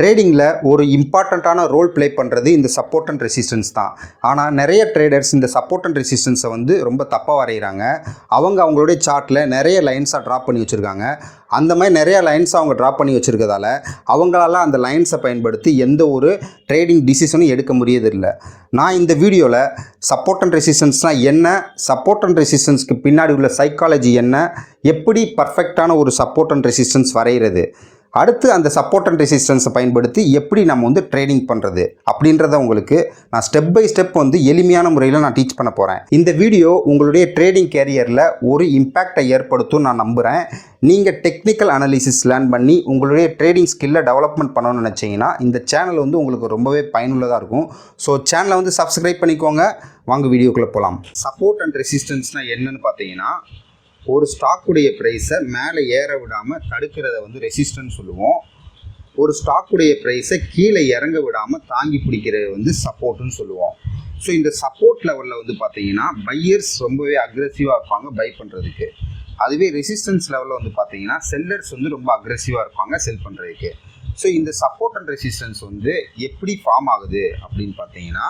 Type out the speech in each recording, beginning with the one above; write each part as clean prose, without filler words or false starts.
ட்ரேடிங்கில் ஒரு இம்பார்ட்டண்ட்டான role play பண்ணுறது இந்த சப்போர்ட் அண்ட் ரெசிஸ்டன்ஸ் தான். ஆனால் நிறைய ட்ரேடர்ஸ் இந்த சப்போர்ட் அண்ட் ரெசிஸ்டன்ஸை வந்து ரொம்ப தப்பாக வரைகிறாங்க. அவங்களுடைய சார்ட்டில் நிறைய லைன்ஸாக ட்ரா பண்ணி வச்சுருக்காங்க. அந்த மாதிரி நிறைய லைன்ஸை அவங்க ட்ரா பண்ணி வச்சுருக்கதால அவங்களால அந்த லைன்ஸை பயன்படுத்தி எந்த ஒரு ட்ரேடிங் டிசிஷனும் எடுக்க முடியதில்லை. நான் இந்த வீடியோவில் சப்போர்ட் அண்ட் ரெசிஸ்டன்ஸ்னால் என்ன, சப்போர்ட் அண்ட் ரெசிஸ்டன்ஸ்க்கு பின்னாடி உள்ள சைக்காலஜி என்ன, எப்படி பர்ஃபெக்டான ஒரு சப்போர்ட் அண்ட் ரெசிஸ்டன்ஸ் வரைகிறது, அடுத்து அந்த சப்போர்ட் அண்ட் ரெசிஸ்டன்ஸை பயன்படுத்தி எப்படி நம்ம வந்து ட்ரேடிங் பண்ணுறது அப்படின்றத உங்களுக்கு நான் ஸ்டெப் பை ஸ்டெப் வந்து எளிமையான முறையில் நான் டீச் பண்ண போகிறேன். இந்த வீடியோ உங்களுடைய ட்ரேடிங் கேரியரில் ஒரு இம்பேக்டை ஏற்படுத்தும் நான் நம்புகிறேன். நீங்கள் டெக்னிக்கல் அனாலிசிஸ் லேர்ன் பண்ணி உங்களுடைய ட்ரேடிங் ஸ்கில்லை டெவலப்மெண்ட் பண்ணணும்னு நினச்சிங்கன்னா இந்த சேனல் வந்து உங்களுக்கு ரொம்பவே பயனுள்ளதாக இருக்கும். ஸோ சேனலை வந்து சப்ஸ்கிரைப் பண்ணிக்கோங்க. வாங்க வீடியோக்குள்ளே போகலாம். சப்போர்ட் அண்ட் ரெசிஸ்டன்ஸ்னால் என்னன்னு பார்த்தீங்கன்னா, ஒரு ஸ்டாக்குடைய ப்ரைஸை மேலே ஏற விடாமல் தடுக்கிறத வந்து ரெசிஸ்டன்ஸ் சொல்லுவோம். ஒரு ஸ்டாக்குடைய ப்ரைஸை கீழே இறங்க விடாமல் தாங்கி பிடிக்கிறது வந்து சப்போர்ட்டுன்னு சொல்லுவோம். ஸோ இந்த சப்போர்ட் லெவலில் வந்து பார்த்தீங்கன்னா பையர்ஸ் ரொம்பவே அக்ரெசிவாக இருப்பாங்க பை பண்ணுறதுக்கு. அதுவே ரெசிஸ்டன்ஸ் லெவலில் வந்து பார்த்தீங்கன்னா செல்லர்ஸ் வந்து ரொம்ப அக்ரெசிவாக இருப்பாங்க செல் பண்ணுறதுக்கு. ஸோ இந்த சப்போர்ட் அண்ட் ரெசிஸ்டன்ஸ் வந்து எப்படி ஃபார்ம் ஆகுது அப்படின்னு பார்த்தீங்கன்னா,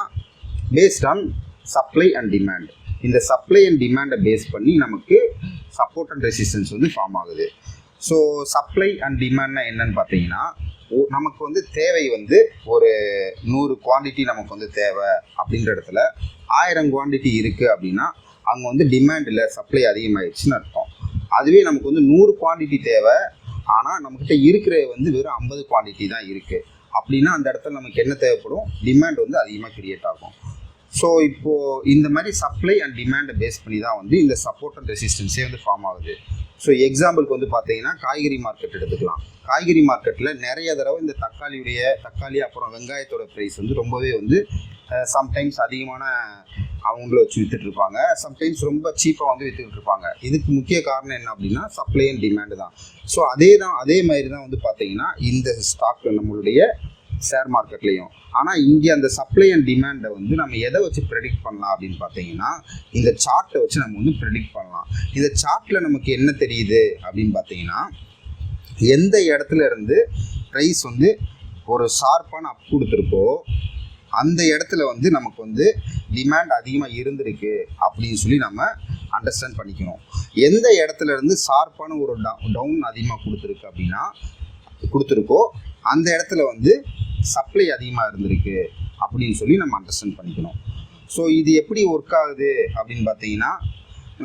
based on supply and demand. இந்த சப்ளை அண்ட் டிமாண்டை பேஸ் பண்ணி நமக்கு சப்போர்ட் அண்ட் ரெசிஸ்டன்ஸ் வந்து ஃபார்ம் ஆகுது. ஸோ சப்ளை அண்ட் டிமாண்ட்னா என்னன்னு பார்த்தீங்கன்னா, நமக்கு வந்து தேவை வந்து ஒரு 100 குவான்டிட்டி நமக்கு வந்து தேவை அப்படின்ற இடத்துல 1000 குவான்டிட்டி இருக்குது அப்படின்னா அங்கே வந்து டிமாண்ட் இல்லை, சப்ளை அதிகமாகிடுச்சுன்னு அர்த்தம். அதுவே நமக்கு வந்து 100 குவான்டிட்டி தேவை, ஆனால் நம்மக்கிட்ட இருக்கிற வந்து வெறும் 50 குவான்டிட்டி தான் இருக்குது அப்படின்னா அந்த இடத்துல நமக்கு என்ன தேவைப்படும், டிமாண்ட் வந்து அதிகமாக கிரியேட் ஆகும். ஸோ இப்போது இந்த மாதிரி சப்ளை அண்ட் டிமாண்டை பேஸ் பண்ணி தான் வந்து இந்த சப்போர்ட் அண்ட் ரெசிஸ்டன்ஸே வந்து ஃபார்ம் ஆகுது. ஸோ எக்ஸாம்பிளுக்கு வந்து பார்த்தீங்கன்னா காய்கறி மார்க்கெட் எடுத்துக்கலாம். காய்கறி மார்க்கெட்டில் நிறைய தடவை இந்த தக்காளி அப்புறம் வெங்காயத்தோட ப்ரைஸ் வந்து ரொம்பவே வந்து சம்டைம்ஸ் அதிகமான அவங்கள வச்சு விற்றுட்ருப்பாங்க, சம்டைம்ஸ் ரொம்ப சீப்பாக வந்து விற்றுக்கிட்டு இருப்பாங்க. இதுக்கு முக்கிய காரணம் என்ன அப்படின்னா சப்ளை அண்ட் டிமாண்டு தான். ஸோ அதே மாதிரி தான் வந்து பார்த்தீங்கன்னா இந்த ஸ்டாக் நம்மளுடைய ஷேர் மார்க்கெட்லேயும். ஆனால் இங்கே அந்த சப்ளை அண்ட் டிமாண்டை வந்து நம்ம எதை வச்சு ப்ரெடிக்ட் பண்ணலாம் அப்படின்னு பார்த்தீங்கன்னா, இந்த சார்ட்டை வச்சு நம்ம வந்து ப்ரெடிக்ட் பண்ணலாம். இந்த சார்ட்டில் நமக்கு என்ன தெரியுது அப்படின்னு பார்த்தீங்கன்னா, எந்த இடத்துல இருந்து ப்ரைஸ் வந்து ஒரு ஷார்ப்பான அப் கொடுத்துருக்கோ அந்த இடத்துல வந்து நமக்கு வந்து டிமாண்ட் அதிகமாக இருந்திருக்கு அப்படின்னு சொல்லி நம்ம அண்டர்ஸ்டாண்ட் பண்ணிக்கணும். எந்த இடத்துல இருந்து ஷார்ப்பான ஒரு டவுன் அதிகமாக கொடுத்துருக்கோ அந்த இடத்துல வந்து சப்ளை அதிகமாக இருந்திருக்கு அப்படின்னு சொல்லி நம்ம அண்டர்ஸ்டாண்ட் பண்ணிக்கணும். ஸோ இது எப்படி ஒர்க் ஆகுது அப்படின்னு பார்த்தீங்கன்னா,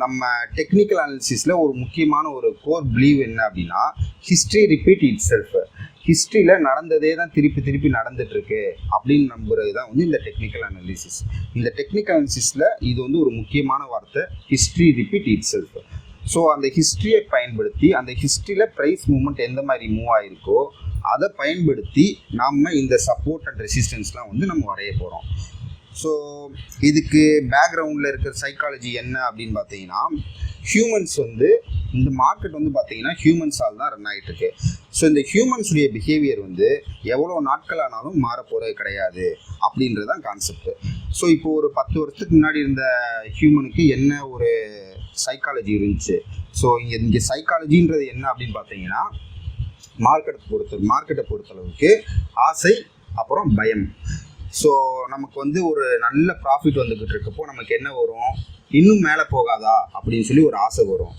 நம்ம டெக்னிக்கல் அனாலிசிஸில் ஒரு முக்கியமான ஒரு கோர் பிலீவ் என்ன அப்படின்னா, ஹிஸ்ட்ரி ரிப்பீட் இட் செல்ஃப். ஹிஸ்ட்ரியில் நடந்ததே தான் திருப்பி நடந்துகிட்ருக்கு அப்படின்னு நம்புறது தான் வந்து இந்த டெக்னிக்கல் அனாலிசிஸ். இந்த டெக்னிக்கல் அனாலிசிஸில் இது வந்து ஒரு முக்கியமான வார்த்தை, history repeat it self. So அந்த ஹிஸ்ட்ரியை பயன்படுத்தி அந்த ஹிஸ்ட்ரியில் ப்ரைஸ் மூவ்மெண்ட் எந்த மாதிரி மூவ் ஆகிருக்கோ அதை பயன்படுத்தி நம்ம இந்த சப்போர்ட் அண்ட் ரெசிஸ்டன்ஸ்லாம் வந்து நம்ம வரைய போகிறோம். ஸோ இதுக்கு பேக்ரவுண்டில் இருக்கிற சைக்காலஜி என்ன அப்படின்னு பார்த்தீங்கன்னா, ஹியூமன்ஸ் வந்து இந்த மார்க்கெட் வந்து பார்த்தீங்கன்னா ஹியூமன்ஸால் தான் ரன் ஆகிட்டுருக்கு. ஸோ இந்த ஹியூமன்ஸுடைய பிஹேவியர் வந்து எவ்வளோ நாட்கள் ஆனாலும் மாறப்போகிறது கிடையாது அப்படின்றது தான் கான்செப்ட். ஸோ இப்போ ஒரு 10 வருஷத்துக்கு முன்னாடி இருந்த ஹியூமனுக்கு என்ன ஒரு சைக்காலஜி இருந்துச்சு. ஸோ இங்கே சைக்காலஜின்றது என்ன அப்படின்னு பார்த்தீங்கன்னா, மார்க்கெட்டை பொறுத்தளவுக்கு ஆசை அப்புறம் பயம். ஸோ நமக்கு வந்து ஒரு நல்ல ப்ராஃபிட் வந்துக்கிட்டு இருக்கப்போ நமக்கு என்ன வரும், இன்னும் மேலே போகாதா அப்படின்னு சொல்லி ஒரு ஆசை வரும்.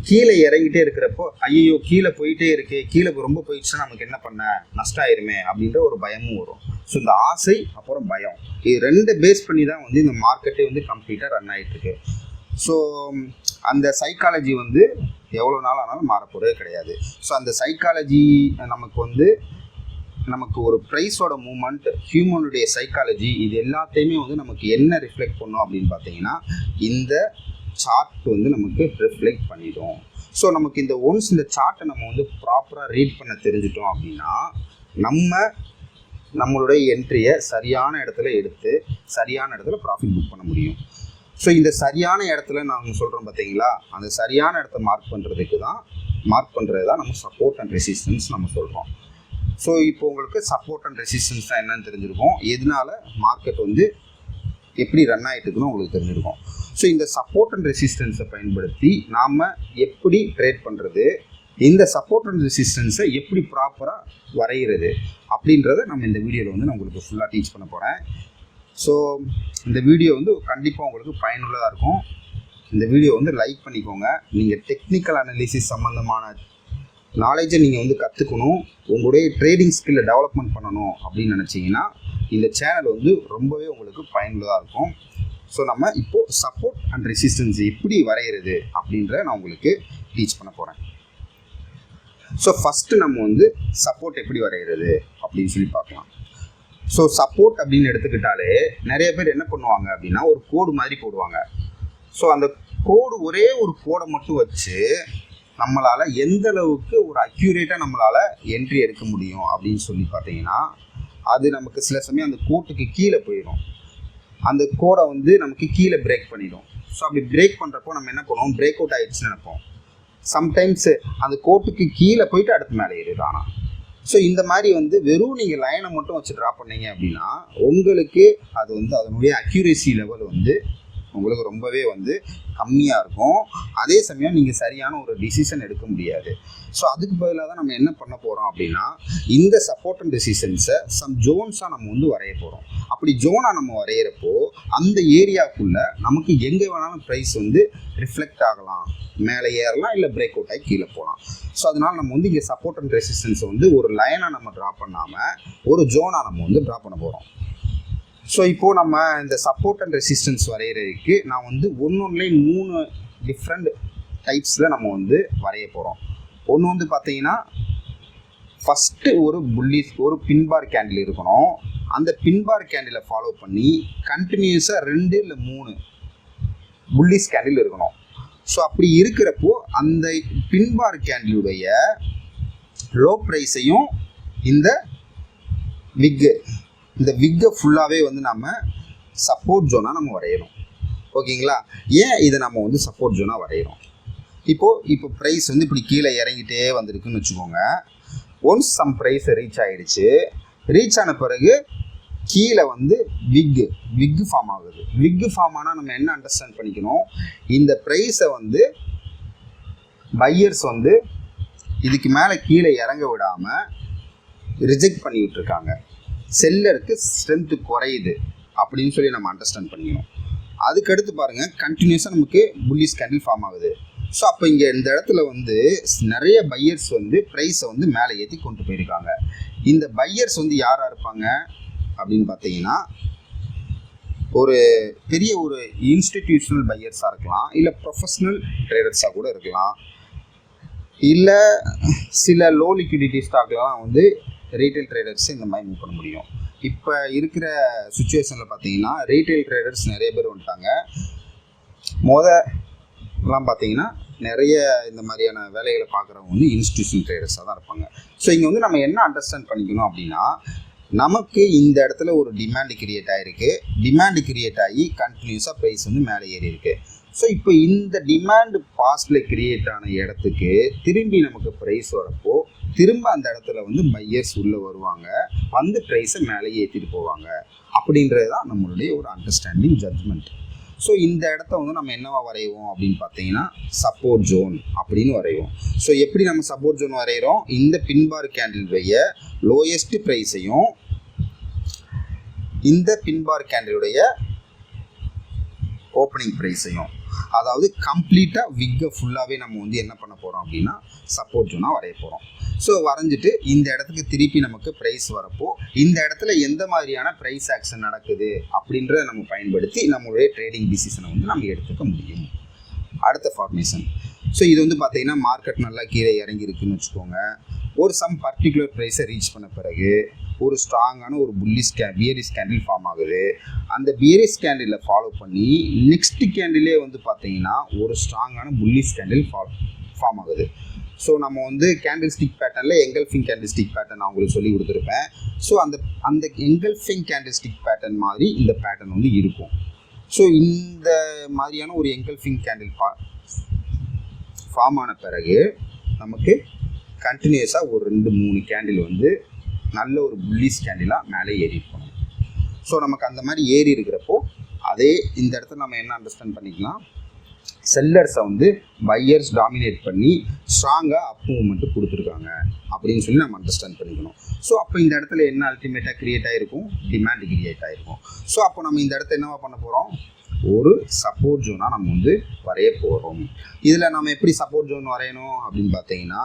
கீழே இறங்கிட்டே இருக்கிறப்போ ஐயோ கீழே போயிட்டே இருக்கு, கீழே ரொம்ப போயிடுச்சுன்னா நமக்கு என்ன பண்ண, நஷ்டம் ஆயிருமே அப்படின்ற ஒரு பயமும் வரும். ஸோ இந்த ஆசை அப்புறம் பயம் இது 2 பேஸ் பண்ணி தான் வந்து இந்த மார்க்கெட்டே வந்து கம்ப்ளீட்டாக ரன் ஆகிட்டுருக்கு. ஸோ அந்த சைக்காலஜி வந்து எவ்வளோ நாள் ஆனாலும் மாறப்போகிறது கிடையாது. ஸோ அந்த சைக்காலஜி நமக்கு ஒரு ப்ரைஸோட மூமெண்ட், ஹியூமனுடைய சைக்காலஜி, இது எல்லாத்தையுமே வந்து நமக்கு என்ன ரிஃப்ளெக்ட் பண்ணும் அப்படின்னு பார்த்தீங்கன்னா, இந்த சார்ட் வந்து நமக்கு ரிஃப்ளெக்ட் பண்ணிடும். ஸோ நமக்கு இந்த சார்ட்டை நம்ம வந்து ப்ராப்பராக ரீட் பண்ண தெரிஞ்சிட்டோம் அப்படின்னா நம்மளுடைய என்ட்ரியை சரியான இடத்துல எடுத்து சரியான இடத்துல ப்ராஃபிட் புக் பண்ண முடியும். ஸோ இந்த சரியான இடத்துல நாங்கள் சொல்கிறோம் பார்த்தீங்களா, அந்த சரியான இடத்த மார்க் பண்ணுறது தான் நம்ம சப்போர்ட் அண்ட் ரெசிஸ்டன்ஸ் நம்ம சொல்கிறோம். ஸோ இப்போ உங்களுக்கு சப்போர்ட் அண்ட் ரெசிஸ்டன்ஸ் தான் என்னன்னு தெரிஞ்சிருக்கும், எதனால மார்க்கெட் வந்து எப்படி ரன் ஆகிட்டு இருக்குன்னு உங்களுக்கு தெரிஞ்சிருக்கும். ஸோ இந்த சப்போர்ட் அண்ட் ரெசிஸ்டன்ஸை பயன்படுத்தி நாம் எப்படி ட்ரேட் பண்ணுறது, இந்த சப்போர்ட் அண்ட் ரெசிஸ்டன்ஸை எப்படி ப்ராப்பராக வரைகிறது அப்படின்றத நம்ம இந்த வீடியோவில் வந்து நான் உங்களுக்கு ஃபுல்லாக டீச் பண்ண போகிறேன். ஸோ இந்த வீடியோ வந்து கண்டிப்பாக உங்களுக்கு பயனுள்ளதாக இருக்கும். இந்த வீடியோ வந்து லைக் பண்ணிக்கோங்க. நீங்கள் டெக்னிக்கல் அனாலிசிஸ் சம்மந்தமான நாலேஜை நீங்கள் வந்து கற்றுக்கணும், உங்களுடைய ட்ரேடிங் ஸ்கில்லை டெவலப்மெண்ட் பண்ணணும் அப்படின்னு நினச்சிங்கன்னா இந்த சேனல் வந்து ரொம்பவே உங்களுக்கு பயனுள்ளதாக இருக்கும். ஸோ நம்ம இப்போது சப்போர்ட் அண்ட் ரெசிஸ்டன்ஸ் எப்படி வரைகிறது அப்படின்ற நான் உங்களுக்கு டீச் பண்ண போகிறேன். ஸோ ஃபஸ்ட்டு நம்ம வந்து சப்போர்ட் எப்படி வரைகிறது அப்படின்னு சொல்லி பார்க்கலாம். ஸோ சப்போர்ட் அப்படின்னு எடுத்துக்கிட்டாலே நிறைய பேர் என்ன பண்ணுவாங்க அப்படின்னா ஒரு கோடு மாதிரி போடுவாங்க. ஸோ அந்த கோடு ஒரே ஒரு கோடை மட்டும் வச்சு நம்மளால் எந்த அளவுக்கு ஒரு அக்யூரேட்டாக நம்மளால் என்ட்ரி எடுக்க முடியும் அப்படின்னு சொல்லி பார்த்தீங்கன்னா அது நமக்கு சில சமயம் அந்த கோட்டுக்கு கீழே போயிடும். அந்த கோடை வந்து நமக்கு கீழே பிரேக் பண்ணிடும். ஸோ அப்படி பிரேக் பண்ணுறப்போ நம்ம என்ன பண்ணுவோம், பிரேக் அவுட் ஆகிடுச்சுன்னு நினைப்போம். சம்டைம்ஸ் அந்த கோட்டுக்கு கீழே போயிட்டு அடுத்து மேலே ஏறிடும். ஆனால் ஸோ இந்த மாதிரி வந்து வெறும் நீங்கள் லைனை மட்டும் வச்சு ட்ரா பண்ணீங்க அப்படின்னா உங்களுக்கு அது வந்து அதனுடைய அக்யூரேசி லெவல் வந்து உங்களுக்கு ரொம்பவே வந்து கம்மியாக இருக்கும். அதே சமயம் நீங்கள் சரியான ஒரு டிசிஷன் எடுக்க முடியாது. ஸோ அதுக்கு பதிலாக தான் நம்ம என்ன பண்ண போகிறோம் அப்படின்னா இந்த சப்போர்ட் அண்ட் ரெசிஸ்டன்ஸை சம் ஜோன்ஸாக நம்ம வந்து வரைய போகிறோம். அப்படி ஜோனாக நம்ம வரைகிறப்போ அந்த ஏரியாவுக்குள்ளே நமக்கு எங்கே வேணாலும் ப்ரைஸ் வந்து ரிஃப்ளெக்ட் ஆகலாம், மேலே ஏறலாம், இல்லை பிரேக் அவுட் ஆகி கீழே போகலாம். ஸோ அதனால் நம்ம வந்து இங்கே சப்போர்ட் அண்ட் ரெசிஸ்டன்ஸை வந்து ஒரு லைனாக நம்ம ட்ரா பண்ணாமல் ஒரு ஜோனாக நம்ம வந்து ட்ரா பண்ண போகிறோம். ஸோ இப்போது நம்ம இந்த சப்போர்ட் அண்ட் ரெசிஸ்டன்ஸ் வரைகிறதுக்கு நான் வந்து ஒன்றுலேயும் 3 டிஃப்ரெண்ட் டைப்ஸில் நம்ம வந்து வரைய போகிறோம். ஒன்று வந்து பார்த்தீங்கன்னா ஃபஸ்ட்டு ஒரு பின்பார் கேண்டில் இருக்கணும். அந்த பின்பார் கேண்டிலை ஃபாலோ பண்ணி கண்டினியூஸாக 2 இல்லை 3 புல்லிஷ் கேண்டில் இருக்கணும். ஸோ அப்படி இருக்கிறப்போ அந்த பின்பார் கேண்டிலுடைய லோ ப்ரைஸையும் இந்த விக்கை ஃபுல்லாகவே வந்து நம்ம சப்போர்ட் ஜோனாக நம்ம வரையணும். ஓகேங்களா? ஏன் இதை நம்ம வந்து சப்போர்ட் ஜோனாக வரைகிறோம்? இப்போ ப்ரைஸ் வந்து இப்படி கீழே இறங்கிட்டே வந்திருக்குன்னு வச்சுக்கோங்க. ஒன்ஸ் சம் ப்ரைஸ் ரீச் ஆன பிறகு கீழே வந்து விக்கு ஃபார்ம் ஆகுது. விக்கு ஃபார்ம் ஆனால் நம்ம என்ன அண்டர்ஸ்டாண்ட் பண்ணிக்கணும், இந்த ப்ரைஸை வந்து பையர்ஸ் வந்து இதுக்கு மேலே கீழே இறங்க விடாமல் ரிஜெக்ட் பண்ணி விட்டுருக்காங்க. செல்லருக்கு ஸ்ட்ரென்த்து குறையுது அப்படின்னு சொல்லி நம்ம அண்டர்ஸ்டாண்ட் பண்ணிக்கணும். அதுக்கடுத்து பாருங்கள், கண்டினியூஸாக நமக்கு புல்லிஷ் கேண்டில் ஃபார்ம் ஆகுது. ஸோ அப்போ இங்கே இந்த இடத்துல வந்து நிறைய பையர்ஸ் வந்து ப்ரைஸை வந்து மேலே ஏற்றி கொண்டு போயிருக்காங்க. இந்த பையர்ஸ் வந்து யாராக இருப்பாங்க அப்படின்னு பார்த்தீங்கன்னா ஒரு பெரிய ஒரு இன்ஸ்டிடியூஷனல் பையர்ஸாக இருக்கலாம், இல்லை ப்ரொஃபஷ்னல் ட்ரேடர்ஸாக கூட இருக்கலாம், இல்லை சில லோ லிக்விடிட்டி ஸ்டாக்லாம் வந்து ரீட்டைல் ட்ரேடர்ஸ் இந்த மாதிரி மூவ் பண்ண முடியும். இப்போ இருக்கிற சுச்சுவேஷனில் பார்த்தீங்கன்னா ரீட்டைல் ட்ரேடர்ஸ் நிறைய பேர் வந்துட்டாங்க. முதல்லாம் பார்த்தீங்கன்னா நிறைய இந்த மாதிரியான வேலைகளை பார்க்குறவங்க வந்து இன்ஸ்டிடியூஷனல் ட்ரேடர்ஸாக தான் இருப்பாங்க. ஸோ இங்கே வந்து நம்ம என்ன அண்டர்ஸ்டாண்ட் பண்ணிக்கணும் அப்படின்னா நமக்கு இந்த இடத்துல ஒரு டிமாண்ட் கிரியேட் ஆகிருக்கு. டிமாண்ட் கிரியேட் ஆகி கண்டினியூஸாக ப்ரைஸ் வந்து மேலே ஏறி இருக்குது. ஸோ இப்போ இந்த டிமாண்டு பாஸ்டில் கிரியேட் ஆன இடத்துக்கு திரும்பி நமக்கு ப்ரைஸ் வரப்போ திரும்ப அந்த இடத்துல வந்து பையர்ஸ் உள்ளே வருவாங்க, வந்து ப்ரைஸை மேலே ஏற்றிட்டு போவாங்க. அப்படின்றது தான் நம்மளுடைய ஒரு அண்டர்ஸ்டாண்டிங் ஜட்ஜ்மெண்ட். ஸோ இந்த இடத்த வந்து நம்ம என்னவா வரைவோம் அப்படின்னு பார்த்தீங்கன்னா சப்போர்ட் ஜோன் அப்படின்னு வரைவோம். ஸோ எப்படி நம்ம சப்போர்ட் ஜோன் வரைகிறோம், இந்த பின்பார் கேண்டிலுடைய லோயஸ்ட் ப்ரைஸையும் இந்த பின்பார் கேண்டிலுடைய ஓப்பனிங் ப்ரைஸையும், அதாவது கம்ப்ளீட்டாக விக்கை ஃபுல்லாகவே நம்ம வந்து என்ன பண்ண போகிறோம் அப்படின்னா சப்போர்ட் ஜோனாக வரைய போகிறோம். ஸோ வரைஞ்சிட்டு இந்த இடத்துக்கு திருப்பி நமக்கு ப்ரைஸ் வரப்போ இந்த இடத்துல எந்த மாதிரியான ப்ரைஸ் ஆக்ஷன் நடக்குது அப்படின்றத நம்ம பயன்படுத்தி நம்மளுடைய ட்ரேடிங் டிசிஷனை வந்து நம்ம எடுத்துக்க முடியும். அடுத்த ஃபார்மேஷன். ஸோ இது வந்து பார்த்தீங்கன்னா மார்க்கெட் நல்லா கீழே இறங்கியிருக்குன்னு வச்சுக்கோங்க. ஒரு சம் பர்டிகுலர் ப்ரைஸை ரீச் பண்ண பிறகு ஒரு ஸ்ட்ராங்கான ஒரு பியரிஷ் கேண்டில் ஃபார்ம் ஆகுது. அந்த பியரிஷ் கேண்டிலை ஃபாலோ பண்ணி நெக்ஸ்ட் கேண்டிலே வந்து பார்த்தீங்கன்னா ஒரு ஸ்ட்ராங்கான புல்லிஷ் கேண்டில் ஃபார்ம் ஆகுது. ஸோ நம்ம வந்து கேண்டில் ஸ்டிக் பேட்டர்னில் எங்கல்ஃபிங் கேண்டில் ஸ்டிக் பேட்டர்ன் நான் உங்களுக்கு சொல்லி கொடுத்துருப்பேன். ஸோ அந்த எங்கல்ஃபிங் கேண்டில் ஸ்டிக் பேட்டர்ன் மாதிரி இந்த பேட்டர்ன் வந்து இருக்கும். ஸோ இந்த மாதிரியான ஒரு எங்கல்ஃபிங் கேண்டில் ஃபார்ம் ஆன பிறகு நமக்கு கண்டினியூஸாக ஒரு 2-3 கேண்டில் வந்து நல்ல ஒரு புல்லிஷ் கேண்டிலாக மேலே ஏறி இருக்கணும். ஸோ நமக்கு அந்த மாதிரி ஏறி இருக்கிறப்போ அதே இந்த இடத்துல நம்ம என்ன அண்டர்ஸ்டாண்ட் பண்ணிக்கலாம், செல்லர்ஸை வந்து பையர்ஸ் டாமினேட் பண்ணி ஸ்ட்ராங்காக அப் மூவ்மெண்ட்டு கொடுத்துருக்காங்க அப்படின்னு சொல்லி நம்ம அண்டர்ஸ்டாண்ட் பண்ணிக்கணும். ஸோ அப்போ இந்த இடத்துல என்ன அல்டிமேட்டாக க்ரியேட் ஆகிருக்கும், டிமாண்ட் க்ரியேட் ஆகிருக்கும். ஸோ அப்போ நம்ம இந்த இடத்த என்னவா பண்ண போகிறோம், ஒரு சப்போர்ட் ஜோனாக நம்ம வந்து வரைய போகிறோம். இதில் நம்ம எப்படி சப்போர்ட் ஜோன் வரையணும் அப்படின்னு பார்த்தீங்கன்னா,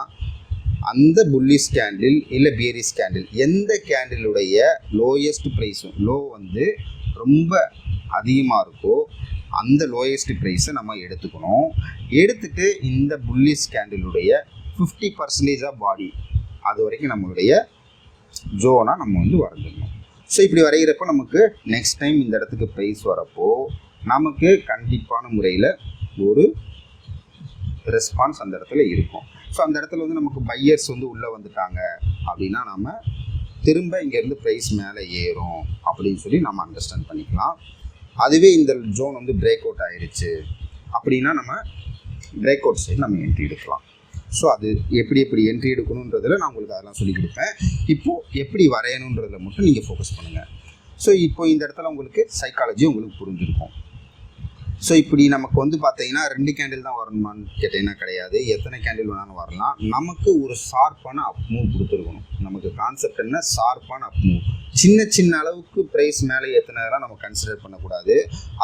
அந்த புல்லிஷ் கேண்டில் இல்லை பியரிஷ் கேண்டில் எந்த கேண்டிலுடைய லோயஸ்ட் ப்ரைஸும் லோ வந்து ரொம்ப அதிகமாக இருக்கோ அந்த லோயஸ்ட் ப்ரைஸை நம்ம எடுத்துக்கணும். எடுத்துகிட்டு இந்த புல்லிஷ் கேண்டிலுடைய 50% ஆஃப் பாடி அது வரைக்கும் நம்மளுடைய ஜோனாக நம்ம வந்து வரைஞ்சிடணும். ஸோ இப்படி வரைகிறப்போ நமக்கு நெக்ஸ்ட் டைம் இந்த இடத்துக்கு ப்ரைஸ் வரப்போ நமக்கு கண்டிப்பான முறையில் ஒரு ரெஸ்பான்ஸ் அந்த இடத்துல இருக்கும். ஸோ அந்த இடத்துல வந்து நமக்கு பையர்ஸ் வந்து உள்ளே வந்துட்டாங்க அப்படின்னா நம்ம திரும்ப இங்கேருந்து ப்ரைஸ் மேலே ஏறும் அப்படின்னு சொல்லி நம்ம அண்டர்ஸ்டாண்ட் பண்ணிக்கலாம். அதுவே இந்த ஜோன் வந்து பிரேக் அவுட் ஆகிடுச்சு அப்படின்னா நம்ம பிரேக் அவுட் சைடு நம்ம என்ட்ரி எடுக்கலாம். ஸோ அது எப்படி என்ட்ரி எடுக்கணுன்றதில் நான் உங்களுக்கு அதெல்லாம் சொல்லிக் கொடுப்பேன். இப்போது எப்படி வரையணுன்றதில் மட்டும் நீங்கள் ஃபோக்கஸ் பண்ணுங்கள். ஸோ இப்போ இந்த இடத்துல உங்களுக்கு சைக்காலஜி உங்களுக்கு புரிஞ்சிருக்கும். ஸோ இப்படி நமக்கு வந்து பார்த்தீங்கன்னா 2 கேண்டில் தான் வரணுமான்னு கேட்டிங்கன்னா கிடையாது, எத்தனை கேண்டில் வேணாலும் வரலாம். நமக்கு ஒரு ஷார்ப்பான அப் மூவ் கொடுத்துருக்கணும். நமக்கு கான்செப்ட் என்ன, ஷார்ப்பான அப் மூவ். சின்ன அளவுக்கு ப்ரைஸ் மேலே ஏற்றினதெல்லாம் நம்ம கன்சிடர் பண்ணக்கூடாது.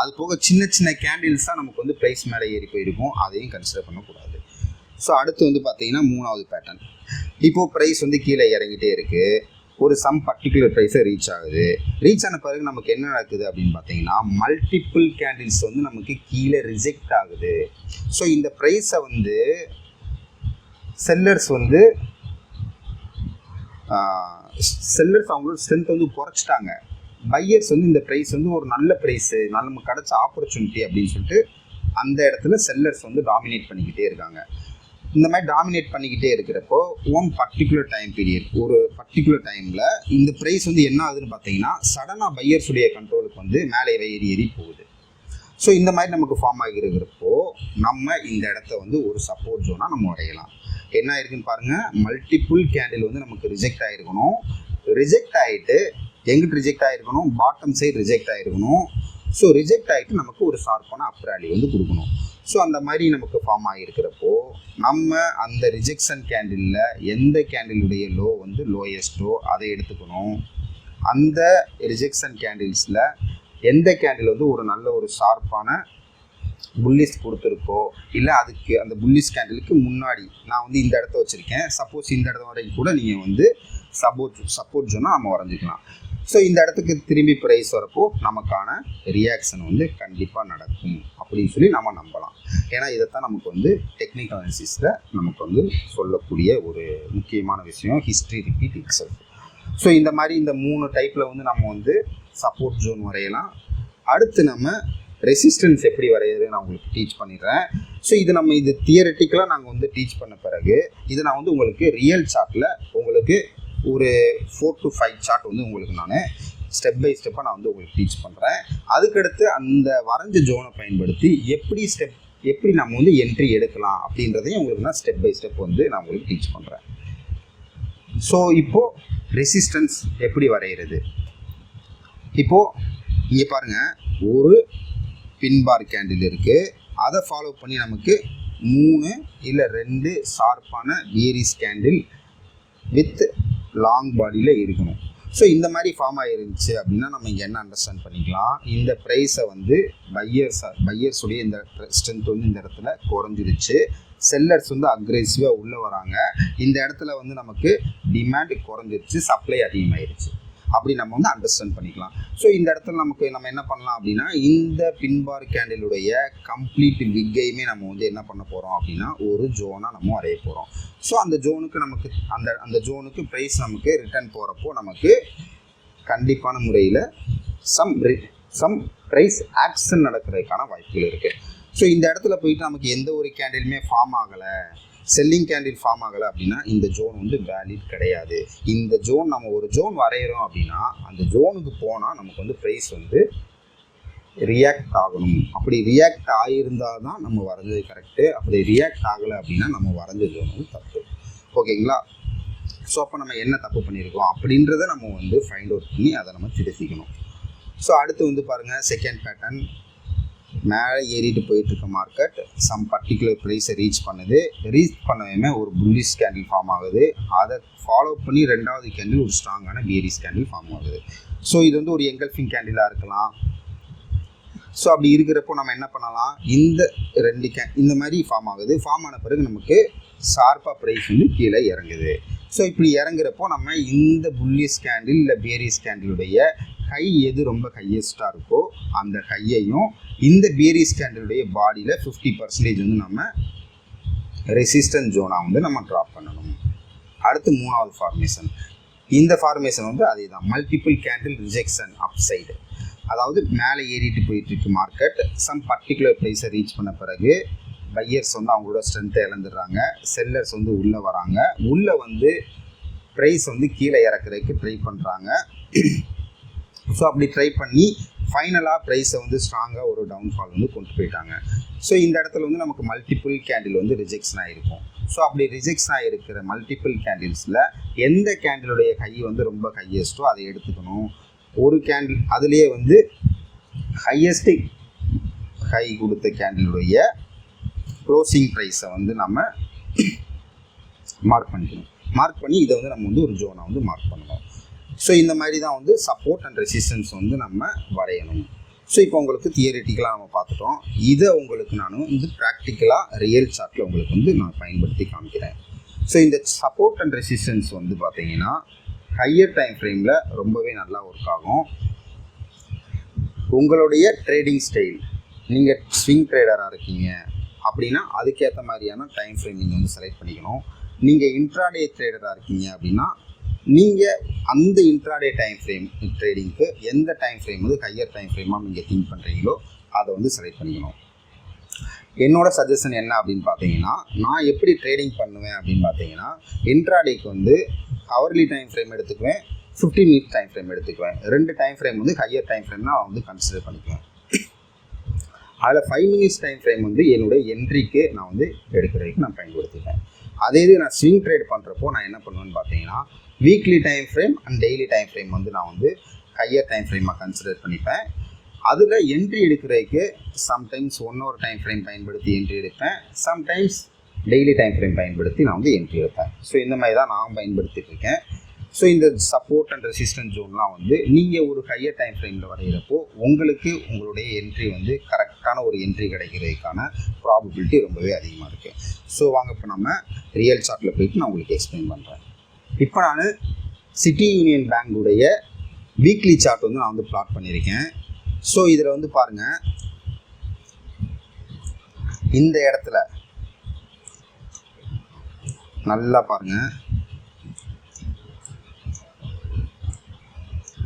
அது போக சின்ன கேண்டில்ஸ் தான் நமக்கு வந்து ப்ரைஸ் மேலே ஏறி போயிருக்கும், அதையும் கன்சிடர் பண்ணக்கூடாது. ஸோ அடுத்து வந்து பார்த்தீங்கன்னா 3வது பேட்டர்ன். இப்போது ப்ரைஸ் வந்து கீழே இறங்கிட்டே இருக்குது, ஒரு சம் பர்டிகுலர் ப்ரைஸை ரீச் ஆகுது. ரீச் ஆன பிறகு நமக்கு என்ன நடக்குது அப்படின்னு பார்த்தீங்கன்னா, மல்டிபிள் கேண்டில்ஸ் வந்து நமக்கு கீழே ரிஜெக்ட் ஆகுது. ஸோ இந்த ப்ரைஸை வந்து செல்லர்ஸ் அவங்களோட ஸ்ட்ரென்த் வந்து குறைச்சிட்டாங்க. பையர்ஸ் வந்து இந்த ப்ரைஸ் வந்து ஒரு நல்ல ப்ரைஸு, நமக்கு கிடச்ச ஆப்பர்ச்சுனிட்டி அப்படின்னு சொல்லிட்டு அந்த இடத்துல செல்லர்ஸ் வந்து டாமினேட் பண்ணிக்கிட்டே இருக்காங்க. இந்த மாதிரி டாமினேட் பண்ணிக்கிட்டே இருக்கிறப்போ பர்டிகுலர் டைம் பீரியட், ஒரு பர்டிகுலர் டைமில் இந்த ப்ரைஸ் வந்து என்ன ஆகுதுன்னு பார்த்தீங்கன்னா, சடனாக பையர்ஸுடைய கண்ட்ரோலுக்கு வந்து மேலே ஏறி போகுது. ஸோ இந்த மாதிரி நமக்கு ஃபார்ம் ஆகிருக்கிறப்போ நம்ம இந்த இடத்த வந்து ஒரு சப்போர்ட் ஜோனாக நம்ம வரையலாம். என்ன ஆயிருக்குன்னு பாருங்கள், மல்டிபிள் கேண்டில் வந்து நமக்கு ரிஜெக்ட் ஆகிருக்கணும். ரிஜெக்ட் ஆகிட்டு எங்கிட்ட ரிஜெக்ட் ஆகிருக்கணும், பாட்டம் சைடு ரிஜெக்ட் ஆகிருக்கணும். ஸோ ரிஜெக்ட் ஆகிட்டு நமக்கு ஒரு ஷார்ப்பான அப் ரேலி வந்து கொடுக்கணும். ஸோ அந்த மாதிரி நமக்கு ஃபார்ம் ஆகியிருக்கிறப்போ நம்ம அந்த ரிஜெக்ஷன் கேண்டிலில் எந்த கேண்டிலுடைய லோ வந்து லோயஸ்ட்டோ அதை எடுத்துக்கணும். அந்த ரிஜெக்ஷன் கேண்டில்ஸில் எந்த கேண்டில் வந்து ஒரு நல்ல ஒரு ஷார்ப்பான புல்லிஷ் கொடுத்துருக்கோ, இல்லை அதுக்கு அந்த புல்லிஷ் கேண்டிலுக்கு முன்னாடி நான் வந்து இந்த இடத்த வச்சுருக்கேன், சப்போஸ் இந்த இடத்த வரைக்கும் கூட நீங்கள் வந்து சப்போர்ட் ஜோனாக நம்ம வரைஞ்சிக்கலாம். ஸோ இந்த இடத்துக்கு திரும்பி ப்ரைஸ் வரப்போ நமக்கான ரியாக்ஷன் வந்து கண்டிப்பாக நடக்கும் அப்படின்னு சொல்லி நம்ம நம்பலாம். ஏன்னா இதைத்தான் நமக்கு வந்து டெக்னிக்கல் அனாலிசிஸில் நமக்கு வந்து சொல்லக்கூடிய ஒரு முக்கியமான விஷயம், ஹிஸ்ட்ரி ரிப்பீட் இட்செல்ஃப். ஸோ இந்த மாதிரி இந்த 3 டைப்பில் வந்து நம்ம வந்து சப்போர்ட் ஜோன் வரையலாம். அடுத்து நம்ம ரெசிஸ்டன்ஸ் எப்படி வரைகிறது நான் உங்களுக்கு டீச் பண்ணிடுறேன். ஸோ இது தியரட்டிக்கலாக நாங்கள் வந்து டீச் பண்ண பிறகு இதை நான் வந்து உங்களுக்கு ரியல் சார்ட்டில் உங்களுக்கு ஒரு 4 to 5 சார்ட் வந்து உங்களுக்கு நான் ஸ்டெப் பை ஸ்டெப்பாக நான் வந்து உங்களுக்கு டீச் பண்ணுறேன். அதுக்கடுத்து அந்த வரைஞ்ச ஜோனை பயன்படுத்தி எப்படி நம்ம வந்து என்ட்ரி எடுக்கலாம் அப்படின்றதையும் உங்களுக்கு நான் ஸ்டெப் பை ஸ்டெப் வந்து நான் உங்களுக்கு டீச் பண்ணுறேன். ஸோ இப்போது ரெசிஸ்டன்ஸ் எப்படி வரைகிறது, இப்போது இங்கே பாருங்கள், ஒரு பின்பார் கேண்டில் இருக்குது, அதை ஃபாலோ பண்ணி நமக்கு 3 இல்லை 2 ஷார்ப்பான பியரிஷ் கேண்டில் வித் லாங் பாடியில் இருக்கணும். ஸோ இந்த மாதிரி ஃபார்ம் ஆகிருந்துச்சு அப்படின்னா நம்ம இங்கே என்ன அண்டர்ஸ்டாண்ட் பண்ணிக்கலாம், இந்த ப்ரைஸை வந்து பையர்ஸுடைய இந்த ஸ்ட்ரென்த் வந்து இந்த இடத்துல குறைஞ்சிருச்சு, செல்லர்ஸ் வந்து அக்ரெசிவாக உள்ளே வராங்க, இந்த இடத்துல வந்து நமக்கு டிமாண்ட் குறைஞ்சிருச்சு, சப்ளை அதிகமாகிருச்சு அப்படி நம்ம வந்து அண்டர்ஸ்டாண்ட் பண்ணிக்கலாம். ஸோ இந்த இடத்துல நம்ம என்ன பண்ணலாம் அப்படின்னா, இந்த பின்பார் கேண்டிலுடைய கம்ப்ளீட் விக்கையுமே நம்ம வந்து என்ன பண்ண போகிறோம் அப்படின்னா ஒரு ஜோனாக நம்ம வரைய போகிறோம். ஸோ அந்த ஜோனுக்கு நமக்கு அந்த ஜோனுக்கு ப்ரைஸ் நமக்கு ரிட்டர்ன் போகிறப்போ நமக்கு கண்டிப்பான முறையில் சம் ப்ரைஸ் ஆக்ஷன் நடக்கிறதுக்கான வாய்ப்புகள் இருக்குது. ஸோ இந்த இடத்துல போயிட்டு நமக்கு எந்த ஒரு கேண்டிலுமே ஃபார்ம் ஆகலை, செல்லிங் கேண்டில் ஃபார்ம் ஆகலை அப்படின்னா இந்த ஜோன் வந்து வேலிட் கிடையாது. இந்த ஜோன் நம்ம ஒரு ஜோன் வரைகிறோம் அப்படின்னா அந்த ஜோனுக்கு போனால் நமக்கு வந்து ப்ரைஸ் வந்து ரியாக்ட் ஆகணும். அப்படி ரியாக்ட் ஆகியிருந்தால் தான் நம்ம வரைஞ்சது கரெக்டு, அப்படி ரியாக்ட் ஆகலை அப்படின்னா நம்ம வரைஞ்ச ஜோன் வந்து தப்பு. ஓகேங்களா? ஸோ அப்போ நம்ம என்ன தப்பு பண்ணியிருக்கோம் அப்படின்றத நம்ம வந்து ஃபைண்ட் அவுட் பண்ணி அதை நம்ம திருத்திக்கணும். ஸோ அடுத்து வந்து பாருங்கள், செகண்ட் பேட்டர்ன் மேலே ஏறிட்டு போயிட்டுருக்க மார்க்கெட் சம் பர்டிகுலர் ப்ரைஸை ரீச் பண்ணுது. ரீச் பண்ணவே ஒரு புல்லிஷ் கேண்டில் ஃபார்ம் ஆகுது. அதை ஃபாலோ பண்ணி ரெண்டாவது கேண்டில் ஒரு ஸ்ட்ராங்கான பியரிஷ் கேண்டில் ஃபார்ம் ஆகுது. ஸோ இது வந்து ஒரு எங்கல்ஃபிங் கேண்டிலாக இருக்கலாம். ஸோ அப்படி இருக்கிறப்போ நம்ம என்ன பண்ணலாம், இந்த ரெண்டு இந்த மாதிரி ஃபார்ம் ஆகுது. ஃபார்ம் ஆன பிறகு நமக்கு ஷார்ப்பாக ப்ரைஸ் வந்து கீழே இறங்குது. ஸோ இப்படி இறங்குறப்போ நம்ம இந்த புல்லிஷ் கேண்டில் இல்லை பியரிஷ் கேண்டிலுடைய ஹை எது ரொம்ப ஹையஸ்ட்டாக இருக்கோ அந்த ஹையையும் இந்த பியரிஷ் கேண்டிலுடைய பாடியில் 50% வந்து நம்ம ரெசிஸ்டன்ஸ் ஜோனாக வந்து நம்ம ட்ராப் பண்ணணும். அடுத்து மூணாவது ஃபார்மேஷன். இந்த ஃபார்மேஷன் வந்து அதே தான், மல்டிபிள் கேண்டில் ரிஜெக்ஷன் அப் சைடு. அதாவது மேலே ஏறிட்டு போயிட்டுருக்கு மார்க்கெட், சம் பர்டிகுலர் ப்ரைஸை ரீச் பண்ண பிறகு பையர்ஸ் வந்து அவங்களோட ஸ்ட்ரென்த்தை இழந்துடுறாங்க, செல்லர்ஸ் வந்து உள்ளே வராங்க, உள்ளே வந்து ப்ரைஸ் வந்து கீழே இறக்குறதுக்கு ட்ரை பண்ணுறாங்க. ஸோ அப்படி ட்ரை பண்ணி ஃபைனலாக ப்ரைஸை வந்து ஸ்ட்ராங்காக ஒரு டவுன்ஃபால் வந்து கொண்டு போயிட்டாங்க. ஸோ இந்த இடத்துல வந்து நமக்கு மல்டிபிள் கேண்டில் வந்து ரிஜெக்ஷன் ஆகிருக்கும். ஸோ அப்படி ரிஜெக்ஷன் ஆகிருக்கிற மல்டிபிள் கேண்டில்ஸில் எந்த கேண்டிலுடைய ஹை வந்து ரொம்ப ஹையஸ்ட்டோ அதை எடுத்துக்கணும். ஒரு கேண்டில் அதுலேயே வந்து ஹையஸ்ட்டு ஹை கொடுத்த கேண்டிலுடைய க்ளோசிங் ப்ரைஸை வந்து நம்ம மார்க் பண்ணிக்கணும். மார்க் பண்ணி இதை வந்து நம்ம வந்து ஒரு ஜோனை வந்து மார்க் பண்ணணும். ஸோ இந்த மாதிரி தான் வந்து சப்போர்ட் அண்ட் ரெசிஸ்டன்ஸ் வந்து நம்ம வரையணும். ஸோ இப்போ உங்களுக்கு தியரிட்டிக்கலாக நம்ம பார்த்துட்டோம். இதை உங்களுக்கு நான் வந்து ப்ராக்டிக்கலாக ரியல் சார்ட்டில் உங்களுக்கு வந்து நான் பயன்படுத்தி காமிக்கிறேன். ஸோ இந்த சப்போர்ட் அண்ட் ரெசிஸ்டன்ஸ் வந்து பார்த்தீங்கன்னா ஹையர் டைம் ஃப்ரேமில் ரொம்பவே நல்லா ஒர்க் ஆகும். உங்களுடைய ட்ரேடிங் ஸ்டைல், நீங்கள் ஸ்விங் ட்ரேடராக இருக்கீங்க அப்படின்னா அதுக்கேற்ற மாதிரியான டைம் ஃப்ரேம் நீங்கள் வந்து செலக்ட் பண்ணிக்கணும். நீங்கள் இன்ட்ராடே ட்ரேடராக இருக்கீங்க அப்படின்னா நீங்கள் அந்த இன்ட்ராடே டைம் ஃப்ரேம் ட்ரேடிங்க்கு எந்த டைம் ஃப்ரேம் வந்து ஹையர் டைம் ஃப்ரேமாக நீங்கள் திங்க் பண்ணுறீங்களோ அதை வந்து செலக்ட் பண்ணிக்கணும். என்னோடய சஜஷன் என்ன அப்படின்னு பார்த்தீங்கன்னா, நான் எப்படி ட்ரேடிங் பண்ணுவேன் அப்படின்னு பார்த்தீங்கன்னா, இன்ட்ராடேக்கு வந்து ஹவர்லி டைம் ஃப்ரேம் எடுத்துக்குவேன், 15 மினிட் டைம் ஃப்ரேம் எடுத்துக்குவேன். 2 டைம் ஃப்ரேம் வந்து ஹையர் டைம் ஃப்ரேம் நான் வந்து கன்சிடர் பண்ணிக்குவேன். அதில் 5 மினிட்ஸ் டைம் ஃப்ரேம் வந்து என்னுடைய என்ட்ரிக்கு நான் வந்து எடுக்கிறதுக்கு நான் பயன்படுத்திப்பேன். அதே இது நான் ஸ்விங் ட்ரேட் பண்ணுறப்போ நான் என்ன பண்ணுவேன்னு பார்த்தீங்கன்னா, weekly time frame and daily time frame வந்து நான் வந்து ஹையர் டைம் ஃப்ரேமாக கன்சிடர் பண்ணிப்பேன். அதில் என்ட்ரி எடுக்கிறதுக்கு சம்டைம்ஸ் 1 hour டைம் ஃப்ரேம் பயன்படுத்தி என்ட்ரி எடுப்பேன், சம்டைம்ஸ் டெய்லி டைம் ஃப்ரேம் பயன்படுத்தி நான் வந்து என்ட்ரி எடுப்பேன். ஸோ இந்த மாதிரி தான் நான் பயன்படுத்திட்டு இருக்கேன். ஸோ இந்த சப்போர்ட் அண்ட் ரெசிஸ்டன்ஸ் ஜோன்லாம் வந்து நீங்கள் ஒரு ஹையர் டைம் ஃப்ரேமில் வரைகிறப்போ உங்களுக்கு உங்களுடைய என்ட்ரி வந்து கரெக்டான ஒரு என்ட்ரி கிடைக்கிறதுக்கான ப்ராபபிலிட்டி ரொம்பவே அதிகமாக இருக்குது. ஸோ வாங்க இப்போ நம்ம ரியல் சார்ட்டில் போயிட்டு நான் உங்களுக்கு எக்ஸ்பிளைன் பண்ணுறேன். இப்போ நான் சிட்டி யூனியன் பேங்குடைய வீக்லி சார்ட் வந்து நான் வந்து பிளாட் பண்ணியிருக்கேன். ஸோ இதில் வந்து பாருங்கள், இந்த இடத்துல நல்லா பாருங்கள்,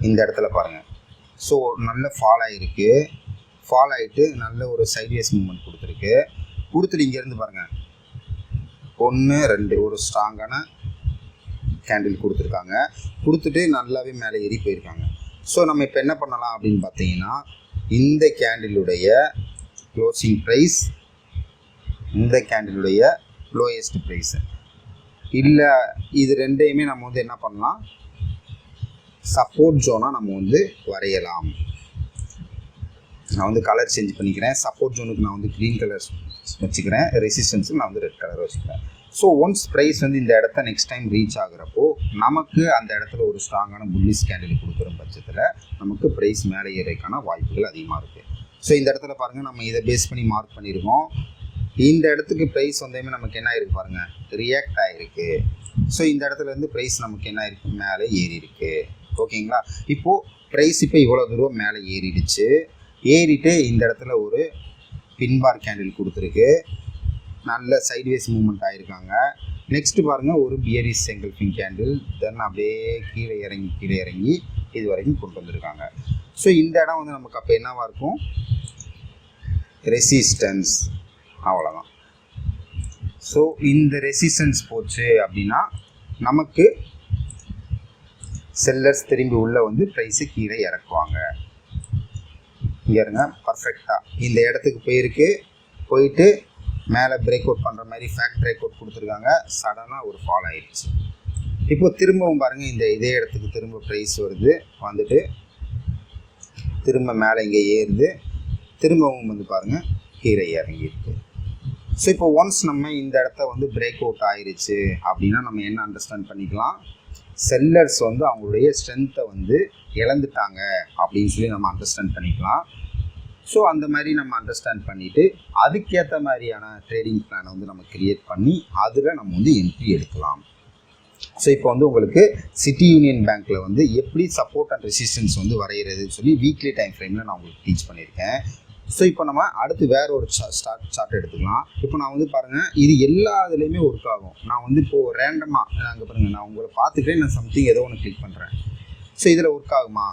இந்த இடத்துல பாருங்கள். ஸோ நல்ல ஃபால் ஆகிருக்கு, ஃபால் ஆகிட்டு நல்ல ஒரு சைட்வேஸ் மூவ்மெண்ட் கொடுத்துருக்கு. கொடுத்துட்டு இங்கேருந்து பாருங்கள் 1 2 ஒரு ஸ்ட்ராங்கான கேண்டில் கொடுத்துருக்காங்க. கொடுத்துட்டு நல்லாவே மேலே ஏறி போயிருக்காங்க. ஸோ நம்ம இப்போ என்ன பண்ணலாம் அப்படின்னு பார்த்தீங்கன்னா, இந்த கேண்டிலுடைய க்ளோசிங் ப்ரைஸ், இந்த கேண்டிலுடைய லோயஸ்ட் ப்ரைஸு இல்லை, இது ரெண்டையுமே நம்ம வந்து என்ன பண்ணலாம், சப்போர்ட் ஜோனாக நம்ம வந்து வரையலாம். நான் வந்து கலர் சேஞ்ச் பண்ணிக்கிறேன். சப்போர்ட் ஜோனுக்கு நான் வந்து க்ரீன் கலர் வச்சுக்கிறேன், ரெசிஸ்டன்ஸுக்கு நான் வந்து ரெட் கலர் வச்சுக்கிறேன். ஸோ ஒன்ஸ் ப்ரைஸ் வந்து இந்த இடத்த நெக்ஸ்ட் டைம் ரீச் ஆகுறப்போ நமக்கு அந்த இடத்துல ஒரு ஸ்ட்ராங்கான புல்லிஷ் கேண்டில் கொடுக்குற பட்சத்தில் நமக்கு ப்ரைஸ் மேலே ஏறதுக்கான வாய்ப்புகள் அதிகமாக இருக்குது. ஸோ இந்த இடத்துல பாருங்கள், நம்ம இதை பேஸ் பண்ணி மார்க் பண்ணியிருக்கோம். இந்த இடத்துக்கு ப்ரைஸ் வந்தேமே நமக்கு என்ன ஆகிருக்கு பாருங்கள், ரியாக்ட் ஆகிருக்கு. ஸோ இந்த இடத்துல இருந்து ப்ரைஸ் நமக்கு என்ன ஆகிருக்கு, மேலே ஏறி இருக்குது. ஓகேங்களா? இப்போது ப்ரைஸ் இப்போ இவ்வளோ தூரம் மேலே ஏறிடுச்சு. ஏறிட்டு இந்த இடத்துல ஒரு பின்பார் கேண்டில் கொடுத்துருக்கு, நல்ல சைட்வேஸ் மூவ்மெண்ட் ஆகிருக்காங்க. நெக்ஸ்ட்டு பாருங்கள், ஒரு பியரிஷ் எங்கல்ஃபிங் கேண்டில், தென் அப்படியே கீழே இறங்கி இது வரைக்கும் கொண்டு வந்திருக்காங்க. ஸோ இந்த இடம் வந்து நமக்கு அப்போ என்னவாக இருக்கும், ரெசிஸ்டன்ஸ், அவ்வளோதான். ஸோ இந்த ரெசிஸ்டன்ஸ் போச்சு அப்படின்னா நமக்கு செல்லர்ஸ் திரும்பி உள்ளே வந்து ப்ரைஸு கீழே இறக்குவாங்க. இங்கே இருங்க, பர்ஃபெக்டாக இந்த இடத்துக்கு போயிட்டு மேலே பிரேக் அவுட் பண்ணுற மாதிரி ஃபேக்ட் பிரேக் அவுட் கொடுத்துருக்காங்க. சடனாக ஒரு ஃபால் ஆகிடுச்சு. இப்போ திரும்பவும் பாருங்கள், இதே இடத்துக்கு திரும்ப ப்ரைஸ் வந்துட்டு திரும்ப மேலே இங்கே ஏறுது. திரும்பவும் வந்து பாருங்கள் கீழே இறங்கியிருக்கு. ஸோ இப்போ ஒன்ஸ் நம்ம இந்த இடத்த வந்து பிரேக் அவுட் ஆயிடுச்சு அப்படின்னா நம்ம என்ன அண்டர்ஸ்டாண்ட் பண்ணிக்கலாம், செல்லர்ஸ் வந்து அவங்களுடைய ஸ்ட்ரென்த்தை வந்து இழந்துட்டாங்க அப்படின்னு சொல்லி நம்ம அண்டர்ஸ்டாண்ட் பண்ணிக்கலாம். ஸோ அந்த மாதிரி நம்ம அண்டர்ஸ்டாண்ட் பண்ணிவிட்டு அதுக்கேற்ற மாதிரியான ட்ரேடிங் பிளானை வந்து நம்ம க்ரியேட் பண்ணி அதில் நம்ம வந்து என்ட்ரி எடுக்கலாம். ஸோ இப்போ வந்து உங்களுக்கு சிட்டி யூனியன் பேங்க்கில் வந்து எப்படி சப்போர்ட் அண்ட் ரெசிஸ்டன்ஸ் வந்து வரைகிறதுன்னு சொல்லி வீக்லி டைம் ஃப்ரேமில் நான் உங்களுக்கு டீச் பண்ணியிருக்கேன். ஸோ இப்போ நம்ம அடுத்து வேறு ஒரு சார்ட் எடுத்துக்கலாம். இப்போ நான் வந்து பாருங்கள், இது எல்லா இதுலேயுமே ஒர்க் ஆகும். நான் வந்து இப்போது ரேண்டமாக அங்கே பாருங்கள், நான் உங்களை பார்த்துக்கிட்டே நான் சம்திங் ஏதோ ஒன்று கிளிக் பண்ணுறேன். ஸோ இதில் ஒர்க் ஆகுமா,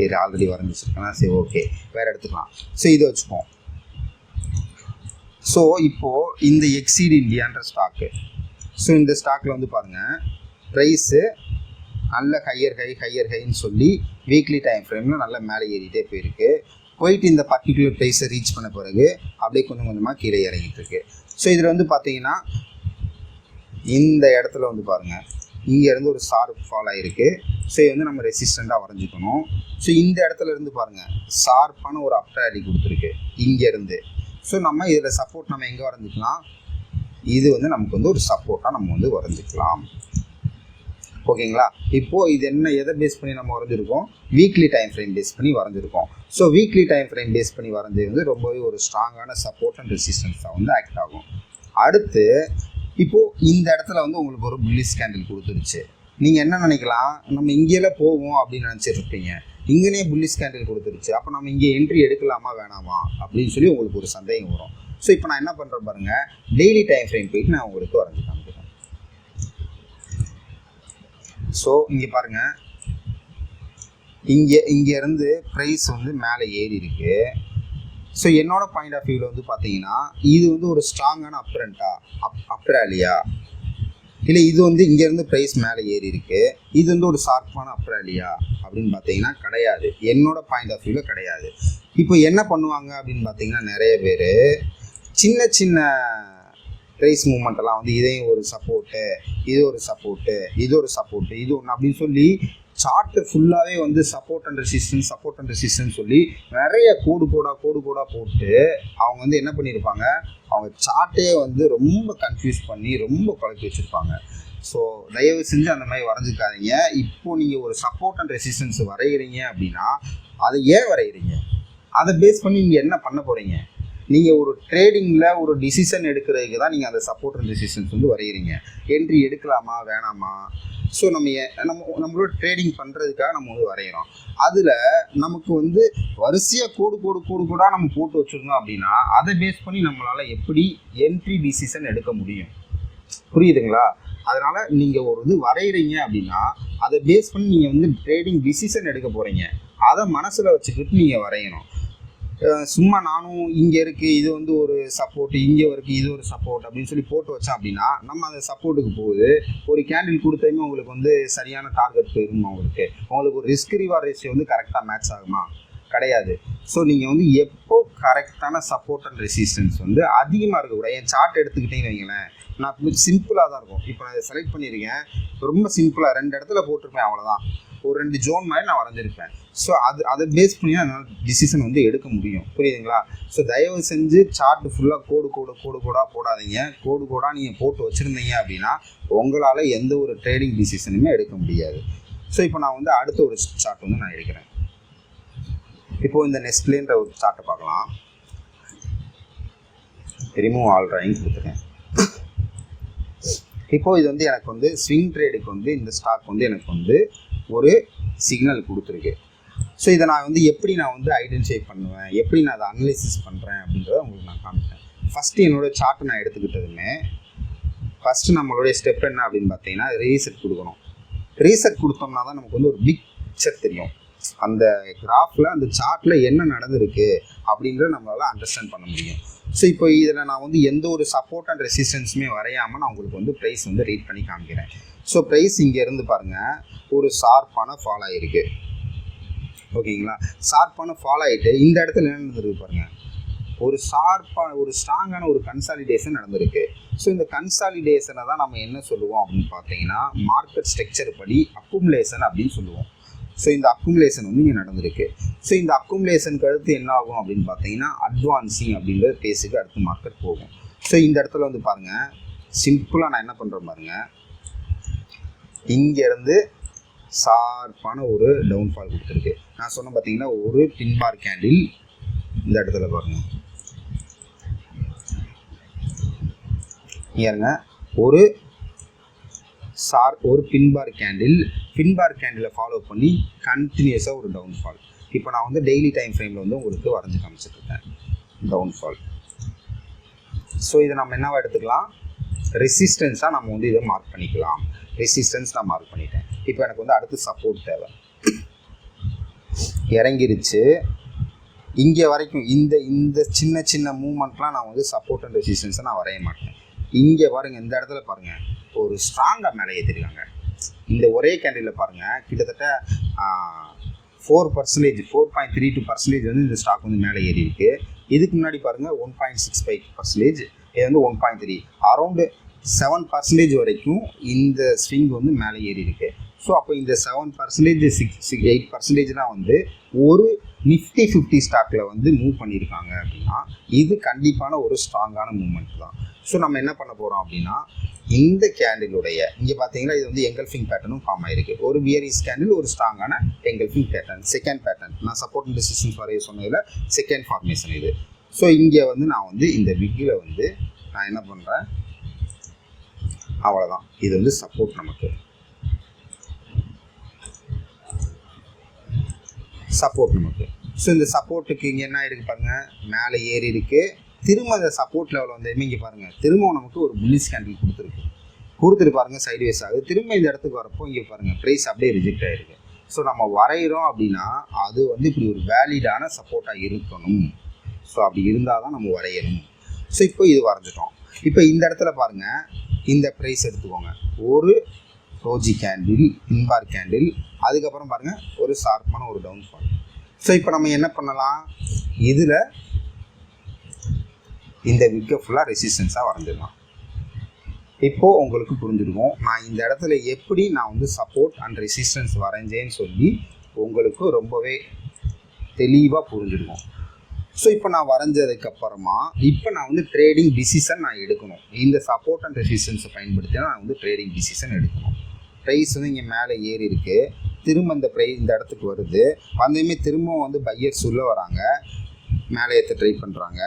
இது ஆல்ரெடி வரைஞ்சிருக்கேன்னா சரி ஓகே வேறு எடுத்துக்கலாம். ஸோ இதை வச்சுப்போம். ஸோ இப்போது இந்த எக்ஸீட் இந்தியான்ற ஸ்டாக்கு, ஸோ இந்த ஸ்டாக்கில் வந்து பாருங்கள் ப்ரைஸு நல்ல ஹையர் ஹைன்னு சொல்லி வீக்லி டைம் ஃப்ரேமில் நல்லா மேலே ஏறிட்டே போயிட்டு இந்த பர்டிகுலர் ப்ரைஸை ரீச் பண்ண பிறகு அப்படியே கொஞ்சம் கொஞ்சமாக கீழே இறங்கிட்டு இருக்கு. ஸோ இதில் வந்து பார்த்தீங்கன்னா இந்த இடத்துல வந்து பாருங்கள் இங்கேருந்து ஒரு ஷார்ப் ஃபால் ஆகிருக்கு. ஸோ இது வந்து நம்ம ரெசிஸ்டண்ட்டாக வரைஞ்சிக்கணும். ஸோ இந்த இடத்துல இருந்து பாருங்கள் ஷார்ப்பான ஒரு அப் ரேலி கொடுத்துருக்கு இங்கேருந்து. ஸோ நம்ம இதில் சப்போர்ட் நம்ம எங்கே வரைஞ்சிக்கலாம், இது வந்து நமக்கு வந்து ஒரு சப்போர்ட்டாக நம்ம வந்து வரைஞ்சிக்கலாம். ஓகேங்களா. இப்போது இது என்ன எதை பேஸ் பண்ணி நம்ம வரைஞ்சிருக்கோம், வீக்லி டைம் ஃப்ரேம் பேஸ் பண்ணி வரைஞ்சிருக்கோம். So weekly time frame base பண்ணி வரைஞ்சது வந்து ரொம்பவே ஒரு ஸ்ட்ராங்கான சப்போர்ட் அண்ட் ரெசிஸ்டன்ஸாக வந்து ஆக்ட் ஆகும். அடுத்து இப்போது இந்த இடத்துல வந்து உங்களுக்கு ஒரு புல்லிஷ் கேண்டில் கொடுத்துருச்சு. நீங்கள் என்ன நினைக்கலாம், நம்ம இங்கேயே போவோம் அப்படின்னு நினச்சிருப்பீங்க. இங்கேனே புல்லிஷ் கேண்டில் கொடுத்துருச்சு, அப்போ நம்ம இங்கே என்ட்ரி எடுக்கலாமா வேணாமா அப்படின்னு சொல்லி உங்களுக்கு ஒரு சந்தேகம் வரும். ஸோ இப்போ நான் என்ன பண்ணுறேன் பாருங்கள், டெய்லி டைம் ஃப்ரேம் போயிட்டு நான் உங்களுக்கு வரைஞ்சி காமிக்கிறேன். ஸோ இங்கே பாருங்கள், இங்கேருந்து ப்ரைஸ் வந்து மேலே ஏறி இருக்குது. ஸோ என்னோட பாயிண்ட் ஆஃப் வியூவில் வந்து பார்த்தீங்கன்னா இது வந்து ஒரு ஸ்ட்ராங்கான அப் ரேலியா இல்லை இது வந்து இங்கேருந்து ப்ரைஸ் மேலே ஏறி இருக்குது, இது வந்து ஒரு ஷார்ப்பான அப் ரேலியா அப்படின்னு பார்த்தீங்கன்னா கிடையாது. என்னோட பாயிண்ட் ஆஃப் வியூவில் கிடையாது. இப்போ என்ன பண்ணுவாங்க அப்படின்னு பார்த்தீங்கன்னா நிறைய பேர் சின்ன சின்ன ப்ரைஸ் மூமெண்ட்டெல்லாம் வந்து இதையும் ஒரு சப்போர்ட்டு, இது ஒரு சப்போர்ட்டு, இது ஒரு சப்போர்ட்டு, இது ஒன்று அப்படின்னு சொல்லி சார்ட்டு ஃபுல்லாகவே வந்து சப்போர்ட் அண்ட் ரெசிஸ்டன்ஸ் சொல்லி நிறைய கோடு கோடாக போட்டு அவங்க வந்து என்ன பண்ணியிருப்பாங்க, அவங்க சார்ட்டே வந்து ரொம்ப கன்ஃபியூஸ் பண்ணி ரொம்ப குழப்பி வச்சுருப்பாங்க. ஸோ தயவு செஞ்சு அந்த மாதிரி வரைஞ்சிக்காதீங்க. இப்போது நீங்கள் ஒரு சப்போர்ட் அண்ட் ரெசிஸ்டன்ஸ் வரைகிறீங்க அப்படின்னா அதை ஏன் வரைகிறீங்க, அதை பேஸ் பண்ணி நீங்கள் என்ன பண்ண போகிறீங்க. நீங்கள் ஒரு ட்ரேடிங்கில் ஒரு டிசிஷன் எடுக்கிறதுக்கு தான் நீங்கள் அந்த சப்போர்ட் அண்ட் ரெசிஸ்டன்ஸ் வந்து வரைகிறீங்க. என்ட்ரி எடுக்கலாமா வேணாமா. ஸோ நம்மளோட ட்ரேடிங் பண்ணுறதுக்காக நம்ம வந்து வரைகிறோம். அதில் நமக்கு வந்து வரிசையாக கோடாக நம்ம போட்டு வச்சுருந்தோம் அப்படின்னா அதை பேஸ் பண்ணி நம்மளால் எப்படி என்ட்ரி டிசிஷன் எடுக்க முடியும், புரியுதுங்களா. அதனால் நீங்கள் ஒரு இது வரைகிறீங்க அப்படின்னா அதை பேஸ் பண்ணி நீங்கள் வந்து ட்ரேடிங் டிசிஷன் எடுக்க போகிறீங்க, அதை மனசில் வச்சுக்கிட்டு நீங்கள் வரையணும். சும்மா நானும் இங்கே இருக்குது இது வந்து ஒரு சப்போர்ட், இங்கே இருக்குது இது ஒரு சப்போர்ட் அப்படின்னு சொல்லி போட்டு வச்சோம் அப்படின்னா நம்ம அந்த சப்போர்ட்டுக்கு போகுது ஒரு கேண்டில் கொடுத்தையுமே உங்களுக்கு வந்து சரியான டார்கெட் போயிருமா, உங்களுக்கு ஒரு ரிஸ்க் ரிவார்ட் ரேஷியோ வந்து கரெக்டாக மேட்ச் ஆகுமா, கிடையாது. ஸோ நீங்கள் வந்து எப்போ கரெக்டான சப்போர்ட் அண்ட் ரெசிஸ்டன்ஸ் வந்து அதிகமாக இருக்கக்கூடாது. என் சார்ட் எடுத்துக்கிட்டீங்கன்னு வைங்களேன், நான் கொஞ்சம் சிம்பிளாக தான் இருக்கும். இப்போ நான் இதை செலக்ட் பண்ணியிருக்கேன், ரொம்ப சிம்பிளாக 2 இடத்துல போட்டிருப்பேன், அவ்வளோதான். ஒரு 2 ஜோன் மாதிரி நான் வரைஞ்சிருப்பேன். ஸோ அதை பேஸ் பண்ணி என்னால் டிசிஷன் வந்து எடுக்க முடியும், புரியுதுங்களா. ஸோ தயவு செஞ்சு சார்ட் ஃபுல்லாக கோடாக போடாதீங்க. கோடாக நீங்கள் போட்டு வச்சுருந்தீங்க அப்படின்னா உங்களால் எந்த ஒரு ட்ரேடிங் டிசிஷனுமே எடுக்க முடியாது. ஸோ இப்போ நான் வந்து அடுத்த ஒரு சார்ட் வந்து நான் எடுக்கிறேன். இப்போது இந்த நெஸ்ட்லேன்ற ஒரு சார்ட்டை பார்க்கலாம். ரிமூவ் ஆல் ட்ராயிங் கொடுத்துருக்கேன். இப்போது இது வந்து எனக்கு வந்து ஸ்விங் ட்ரேடுக்கு வந்து இந்த ஸ்டாக் வந்து எனக்கு வந்து ஒரு சிக்னல் கொடுத்துருக்கு. ஸோ இதை நான் வந்து எப்படி நான் வந்து ஐடென்டிஃபை பண்ணுவேன், எப்படி நான் அதை அனலைசிஸ் பண்ணுறேன் அப்படின்றத உங்களுக்கு நான் காமிப்பேன். ஃபஸ்ட்டு என்னோடய சார்ட்டை நான் எடுத்துக்கிட்டதுமே ஃபஸ்ட்டு நம்மளுடைய ஸ்டெப் என்ன அப்படின்னு பார்த்தீங்கன்னா ரீசெட் கொடுக்கணும். ரீசெட் கொடுத்தோம்னா தான் நமக்கு வந்து ஒரு பிக் பிக்சர் தெரியும். அந்த கிராஃபில் அந்த சார்ட்டில் என்ன நடந்திருக்கு அப்படின்றத நம்மளால் அண்டர்ஸ்டாண்ட் பண்ண முடியும். ஸோ இப்போ இதில் நான் வந்து எந்த ஒரு சப்போர்ட் அண்ட் ரெசிஸ்டன்ஸுமே வரையாமல் நான் உங்களுக்கு வந்து ப்ரைஸ் வந்து ரீட் பண்ணி காமிக்கிறேன். ஸோ ப்ரைஸ் இங்கேருந்து பாருங்கள் ஒரு ஷார்ப்பான ஃபால் ஆகிருக்கு, ஓகேங்களா. ஷார்ப்பான ஃபால் ஆகிட்டு இந்த இடத்துல என்ன நடந்திருக்கு பாருங்கள், ஒரு ஸ்ட்ராங்கான ஒரு கன்சாலிடேஷன் நடந்திருக்கு. ஸோ இந்த கன்சாலிடேஷனை தான் நம்ம என்ன சொல்லுவோம் அப்படின்னு பார்த்தீங்கன்னா மார்க்கெட் ஸ்ட்ரக்சர் படி அக்குமுலேஷன் அப்படின்னு சொல்லுவோம். ஸோ இந்த அக்குமுலேஷன் வந்து இங்கே நடந்திருக்கு. ஸோ இந்த அக்குமுலேஷனுக்கு அடுத்து என்ன ஆகும் அப்படின்னு பார்த்தீங்கன்னா அட்வான்சிங் அப்படின்ற பேஸுக்கு அடுத்து மார்க்கெட் போகும். ஸோ இந்த இடத்துல வந்து பாருங்கள், சிம்பிளாக நான் என்ன பண்ணுறேன் பாருங்கள், இங்கேருந்து ஷார்ப்பான ஒரு டவுன்ஃபால் கொடுத்துருக்கு. நான் சொன்ன பார்த்தீங்கன்னா ஒரு பின்பார் கேண்டில் இந்த இடத்துல பாருங்கள், இங்க ஒரு பின்பார் கேண்டிலை ஃபாலோ பண்ணி கண்டினியூஸாக ஒரு டவுன்ஃபால். இப்போ நான் வந்து டெய்லி டைம் ஃப்ரேமில் வந்து உங்களுக்கு வரைஞ்சி காமிச்சிட்ருக்கேன் டவுன்ஃபால். ஸோ இதை நம்ம என்னவா எடுத்துக்கலாம், ரெசிஸ்டன்ஸாக நம்ம வந்து இதை மார்க் பண்ணிக்கலாம். ரெசிஸ்டன்ஸ் நான் மார்க் பண்ணிட்டேன். இப்போ எனக்கு வந்து அடுத்து சப்போர்ட் தேவை. இறங்கிருச்சு இங்கே வரைக்கும். இந்த சின்ன சின்ன மூமெண்ட்லாம் நான் வந்து சப்போர்ட் அண்ட் ரெசிஸ்டன்ஸை நான் வரைய மாட்டேன். இங்கே பாருங்கள், இந்த இடத்துல பாருங்கள் ஒரு ஸ்ட்ராங்காக மேலே ஏற்றிருக்காங்க. இந்த ஒரே கேண்டிலில் பாருங்கள் கிட்டத்தட்ட 4.32% வந்து இந்த ஸ்டாக் வந்து மேலே ஏறி இருக்குது. இதுக்கு முன்னாடி பாருங்கள் 1.65%, இது வந்து 1.3, அரௌண்டு 7% வரைக்கும் இந்த ஸ்விங் வந்து மேலே ஏறி இருக்கு. ஸோ அப்போ இந்த 7%, 8% தான் வந்து ஒரு நிஃப்டி 50 ஸ்டாக்கில் வந்து மூவ் பண்ணியிருக்காங்க அப்படின்னா இது கண்டிப்பான ஒரு ஸ்ட்ராங்கான மூவ்மெண்ட் தான். ஸோ நம்ம என்ன பண்ண போகிறோம் அப்படின்னா, இந்த கேண்டிலுடைய இங்கே பார்த்தீங்கன்னா இது வந்து எங்கல்ஃபிங் பேட்டர்னும் ஃபார்ம் ஆகிருக்கு. ஒரு பியரிஷ் கேண்டில், ஒரு ஸ்ட்ராங்கான எங்கல்ஃபிங் பேட்டர்ன், செகண்ட் பேட்டர்ன். நான் சப்போர்ட் அண்ட் ரெசிஸ்டன்ஸ் வரைய சொன்னதில் செகண்ட் ஃபார்மேஷன் இது. ஸோ இங்கே வந்து நான் வந்து இந்த விக்கில் வந்து நான் என்ன பண்ணுறேன், அவ்வளோதான். இது வந்து சப்போர்ட், நமக்கு சப்போர்ட் நமக்கு. ஸோ இந்த சப்போர்ட்டுக்கு இங்கே என்ன இருக்குது பாருங்கள், மேலே ஏறி இருக்குது. திரும்ப அந்த சப்போர்ட் லெவலில் வந்து இங்கே பாருங்கள், திரும்பவும் நமக்கு ஒரு புல்லிஷ் கேண்டில் கொடுத்துட்டு பாருங்கள் சைட்வேஸ் ஆகுது. திரும்ப இந்த இடத்துக்கு வரப்போ இங்கே பாருங்கள் ப்ரைஸ் அப்படியே ரிஜெக்ட் ஆகிருக்கு. ஸோ நம்ம வரைகிறோம் அப்படின்னா அது வந்து இப்படி ஒரு வேலிடான சப்போர்ட்டாக இருக்கணும். ஸோ அப்படி இருந்தால் தான் நம்ம வரையணும். ஸோ இப்போ இது வரைஞ்சிட்டோம். இப்போ இந்த இடத்துல பாருங்கள், இந்த ப்ரைஸ் எடுத்துக்கோங்க, ஒரு ரோஜி கேண்டில், இன்பார் கேண்டில், அதுக்கப்புறம் பாருங்கள் ஒரு ஷார்ப்பான ஒரு டவுன்ஃபால். ஸோ இப்போ நம்ம என்ன பண்ணலாம், இதில் இந்த விக்கை ஃபுல்லாக ரெசிஸ்டன்ஸாக வரைஞ்சிடலாம். இப்போது உங்களுக்கு புரிஞ்சிருக்கும் நான் இந்த இடத்துல எப்படி நான் வந்து சப்போர்ட் அண்ட் ரெசிஸ்டன்ஸ் வரைஞ்சேன்னு சொல்லி உங்களுக்கு ரொம்பவே தெளிவாக புரிஞ்சிருக்கும். ஸோ இப்போ நான் வரைஞ்சதுக்கப்புறமா இப்போ நான் வந்து ட்ரேடிங் டிசிஷன் நான் எடுக்கணும். இந்த சப்போர்ட் அண்ட் ரெசிஸ்டன்ஸை பயன்படுத்தி நான் வந்து ட்ரேடிங் டிசிஷன் எடுக்கணும். ப்ரைஸ் வந்து இங்கே மேலே ஏறி இருக்குது, திரும்ப இந்த இடத்துக்கு வருது, வந்ததுமே திரும்பவும் வந்து பையர்ஸ் உள்ளே வராங்க, மேலே ஏற்ற ட்ரை பண்ணுறாங்க.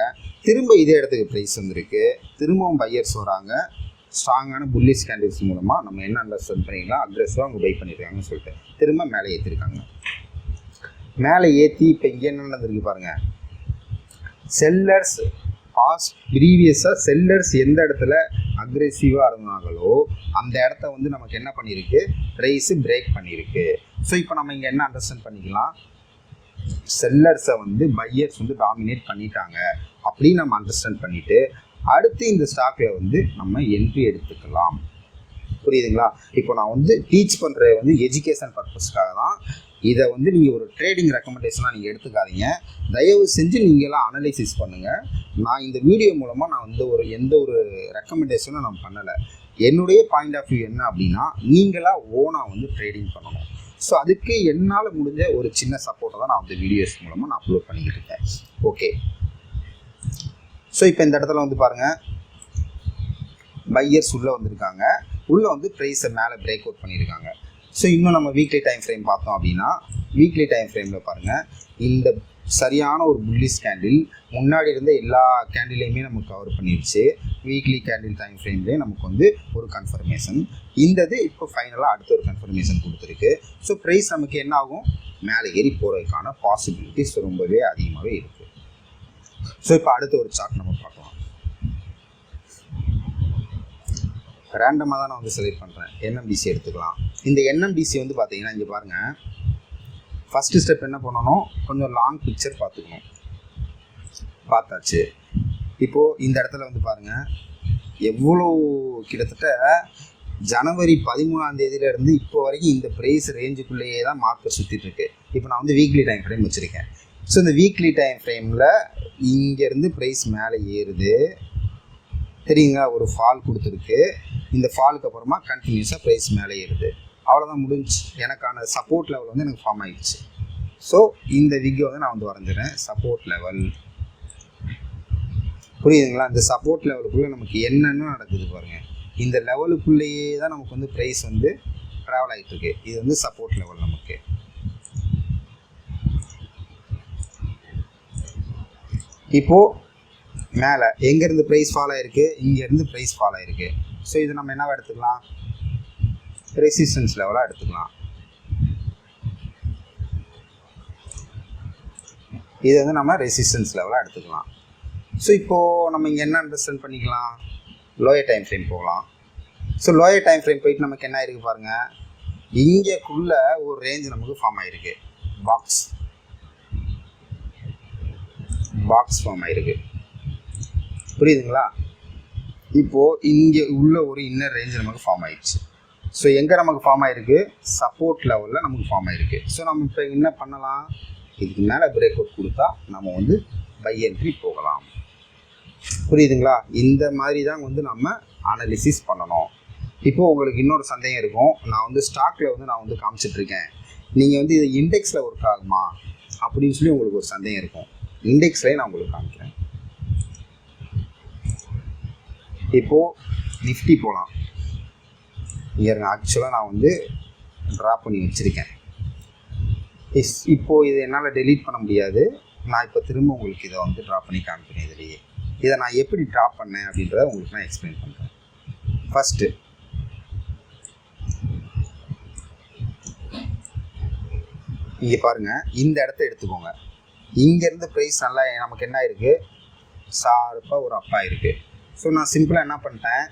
திரும்ப இதே இடத்துக்கு ப்ரைஸ் வந்துருக்கு, திரும்பவும் பையர்ஸ் வராங்க. ஸ்ட்ராங்கான புல்லிஷ் கேண்டில்ஸ் மூலமாக நம்ம என்ன அண்டர்ஸ்டாண்ட் பண்ணிக்கலாம், அக்ரெசிவாக அவங்க பை பண்ணியிருக்காங்கன்னு சொல்லிட்டு திரும்ப மேலே ஏற்றிருக்காங்க. மேலே ஏற்றி இப்போ இங்கே என்ன நடந்திருக்கு பாருங்கள், செல்லர்ஸ் ப்ரீவியஸாக செல்லர்ஸ் எந்த இடத்துல அக்ரெசிவாக இருந்தாங்களோ அந்த இடத்த வந்து நமக்கு என்ன பண்ணியிருக்கு, ப்ரைஸு பிரேக் பண்ணியிருக்கு. ஸோ இப்போ நம்ம இங்கே என்ன அண்டர்ஸ்டாண்ட் பண்ணிக்கலாம், செல்லர்ஸை வந்து பையர்ஸ் வந்து டாமினேட் பண்ணிட்டாங்க அப்படின்னு நம்ம அண்டர்ஸ்டாண்ட் பண்ணிவிட்டு அடுத்து இந்த ஸ்டாக்கில் வந்து நம்ம என்ட்ரி எடுத்துக்கலாம். புரியுதுங்களா? இப்போ நான் வந்து டீச் பண்ணுற வந்து எஜுகேஷன் பர்பஸ்க்காக தான். இதை வந்து நீங்கள் ஒரு ட்ரேடிங் ரெக்கமெண்டேஷனாக நீங்கள் எடுத்துக்காதீங்க. தயவு செஞ்சு நீங்களாம் அனலைசிஸ் பண்ணுங்கள். நான் இந்த வீடியோ மூலமாக நான் வந்து எந்த ஒரு ரெக்கமெண்டேஷனும் நான் பண்ணலை. என்னுடைய பாயிண்ட் ஆஃப் வியூ என்ன அப்படின்னா, நீங்களாக ஓனாக வந்து ட்ரேடிங் பண்ணணும். ஸோ அதுக்கு என்னால் முடிஞ்ச ஒரு சின்ன சப்போர்ட்டை தான் நான் அந்த வீடியோஸ் மூலமாக நான் அப்லோட் பண்ணிக்கிட்டு இருக்கேன். ஓகே, ஸோ இப்போ இந்த இடத்துல வந்து பாருங்கள், பையர்ஸ் உள்ளே வந்திருக்காங்க, உள்ளே வந்து ப்ரைஸை மேலே பிரேக் அவுட் பண்ணியிருக்காங்க. ஸோ இன்னும் நம்ம வீக்லி டைம் ஃப்ரேம் பார்த்தோம் அப்படின்னா, வீக்லி டைம் ஃப்ரேமில் பாருங்கள், இந்த சரியான ஒரு புல்லிஷ் கேண்டில் முன்னாடி இருந்த எல்லா கேண்டிலையுமே நமக்கு கவர் பண்ணிடுச்சு. வீக்லி கேண்டில் டைம் ஃப்ரேம்லேயே நமக்கு வந்து ஒரு கன்ஃபர்மேஷன், இந்தது இப்போ ஃபைனலாக அடுத்த ஒரு கன்ஃபர்மேஷன் கொடுத்துருக்கு. ஸோ ப்ரைஸ் நமக்கு என்ன ஆகும், மேலே ஏறி போகிறதுக்கான பாசிபிலிட்டிஸ் ரொம்பவே அதிகமாகவே இருக்குது. ஸோ இப்போ அடுத்த ஒரு சார்ட் நம்ம பார்க்கலாம். ரேண்டமாக தான் நான் வந்து செலக்ட் பண்ணுறேன். என்எம்டிசி எடுத்துக்கலாம். இந்த என்எம்டிசி வந்து பார்த்தீங்கன்னா இங்கே பாருங்கள், ஃபஸ்ட்டு ஸ்டெப் என்ன பண்ணணும், கொஞ்சம் லாங் பிக்சர் பார்த்துக்கணும். பார்த்தாச்சு. இப்போது இந்த இடத்துல வந்து பாருங்கள், எவ்வளோ கிட்டத்தட்ட ஜனவரி 13ஆம் தேதியிலேருந்து இப்போ வரைக்கும் இந்த ப்ரைஸ் ரேஞ்சுக்குள்ளேயே தான் மார்க்கெட் சுற்றிட்டுருக்கு. இப்போ நான் வந்து வீக்லி டைம் ஃப்ரேம் வச்சுருக்கேன். ஸோ இந்த வீக்லி டைம் ஃப்ரேமில் இங்கேருந்து ப்ரைஸ் மேலே ஏறுது தெரியுங்க, ஒரு ஃபால் கொடுத்துருக்கு. இந்த ஃபாலுக்கு அப்புறமா கண்டினியூஸாக ப்ரைஸ் மேலே ஏறுது. அவ்வளோதான் முடிஞ்சு. எனக்கான சப்போர்ட் லெவல் வந்து எனக்கு ஃபார்ம் ஆகிடுச்சு. ஸோ இந்த விக்கை வந்து நான் வந்து வரைஞ்சிறேன். சப்போர்ட் லெவல் புரியுதுங்களா? இந்த சப்போர்ட் லெவலுக்குள்ளே நமக்கு என்னென்ன நடக்குது பாருங்கள். இந்த லெவலுக்குள்ளேயே தான் நமக்கு வந்து ப்ரைஸ் வந்து ட்ராவல் ஆகிட்டுருக்கு. இது வந்து சப்போர்ட் லெவல். நமக்கு இப்போது மேலே எங்கேருந்து ப்ரைஸ் ஃபால் ஆகிருக்கு, இங்கேருந்து ப்ரைஸ் ஃபால் ஆகிருக்கு. ஸோ இது நம்ம என்னவா எடுத்துக்கலாம், ரெசிஸ்டன்ஸ் லெவலாக எடுத்துக்கலாம். இது வந்து நம்ம ரெசிஸ்டன்ஸ் லெவலாக எடுத்துக்கலாம். ஸோ இப்போது நம்ம இங்கே என்ன அண்டர்ஸ்டாண்ட் பண்ணிக்கலாம், லோயர் டைம் ஃப்ரேம் போகலாம். ஸோ லோயர் டைம் ஃப்ரேம் போயிட்டு நமக்கு என்ன ஆகிருக்கு பாருங்கள், இங்கேக்குள்ளே ஒரு ரேஞ்ச் நமக்கு ஃபார்ம் ஆகிருக்கு. பாக்ஸ் ஃபார்ம் ஆகிருக்கு. புரியுதுங்களா? இப்போது இங்கே உள்ள ஒரு இன்னர் ரேஞ்ச் நமக்கு ஃபார்ம் ஆகிடுச்சு. ஸோ எங்கே நமக்கு ஃபார்ம் ஆகிருக்கு, சப்போர்ட் லெவலில் நமக்கு ஃபார்ம் ஆகிருக்கு. ஸோ நம்ம இப்போ என்ன பண்ணலாம், இதுக்கு மேலே பிரேக் அவுட் கொடுத்தா நம்ம வந்து பை என்ட்ரி போகலாம். புரியுதுங்களா? இந்த மாதிரி தான் வந்து நம்ம அனாலிசிஸ் பண்ணணும். இப்போது உங்களுக்கு இன்னொரு சந்தேகம் இருக்கும், நான் வந்து ஸ்டாக்கில் வந்து நான் வந்து காமிச்சிட்ருக்கேன், நீங்கள் வந்து இது இண்டெக்ஸில் ஒர்க் ஆகுமா அப்படின்னு சொல்லி உங்களுக்கு ஒரு சந்தேகம் இருக்கும். இண்டெக்ஸ்லேயே நான் உங்களுக்கு காமிக்கிறேன். இப்போது நிஃப்டி போகலாம். இங்கே ஆக்சுவலாக நான் வந்து ட்ரா பண்ணி வச்சுருக்கேன். இப்போது இது என்னால் டெலீட் பண்ண முடியாது. நான் இப்போ திரும்ப உங்களுக்கு இதை வந்து ட்ரா பண்ணி காமிக்கிறேன். இதிலேயே இதை நான் எப்படி ட்ரா பண்ணேன் அப்படின்றத உங்களுக்கு நான் எக்ஸ்பிளைன் பண்ணுறேன். ஃபஸ்ட்டு இங்கே பாருங்கள், இந்த இடத்த எடுத்துக்கோங்க. இங்கேருந்து ப்ரைஸ் நல்லா நமக்கு என்ன இருக்குது, ஷார்ப்பாக ஒரு அப்பாக இருக்குது. ஸோ நான் சிம்பிளாக என்ன பண்ணிட்டேன்,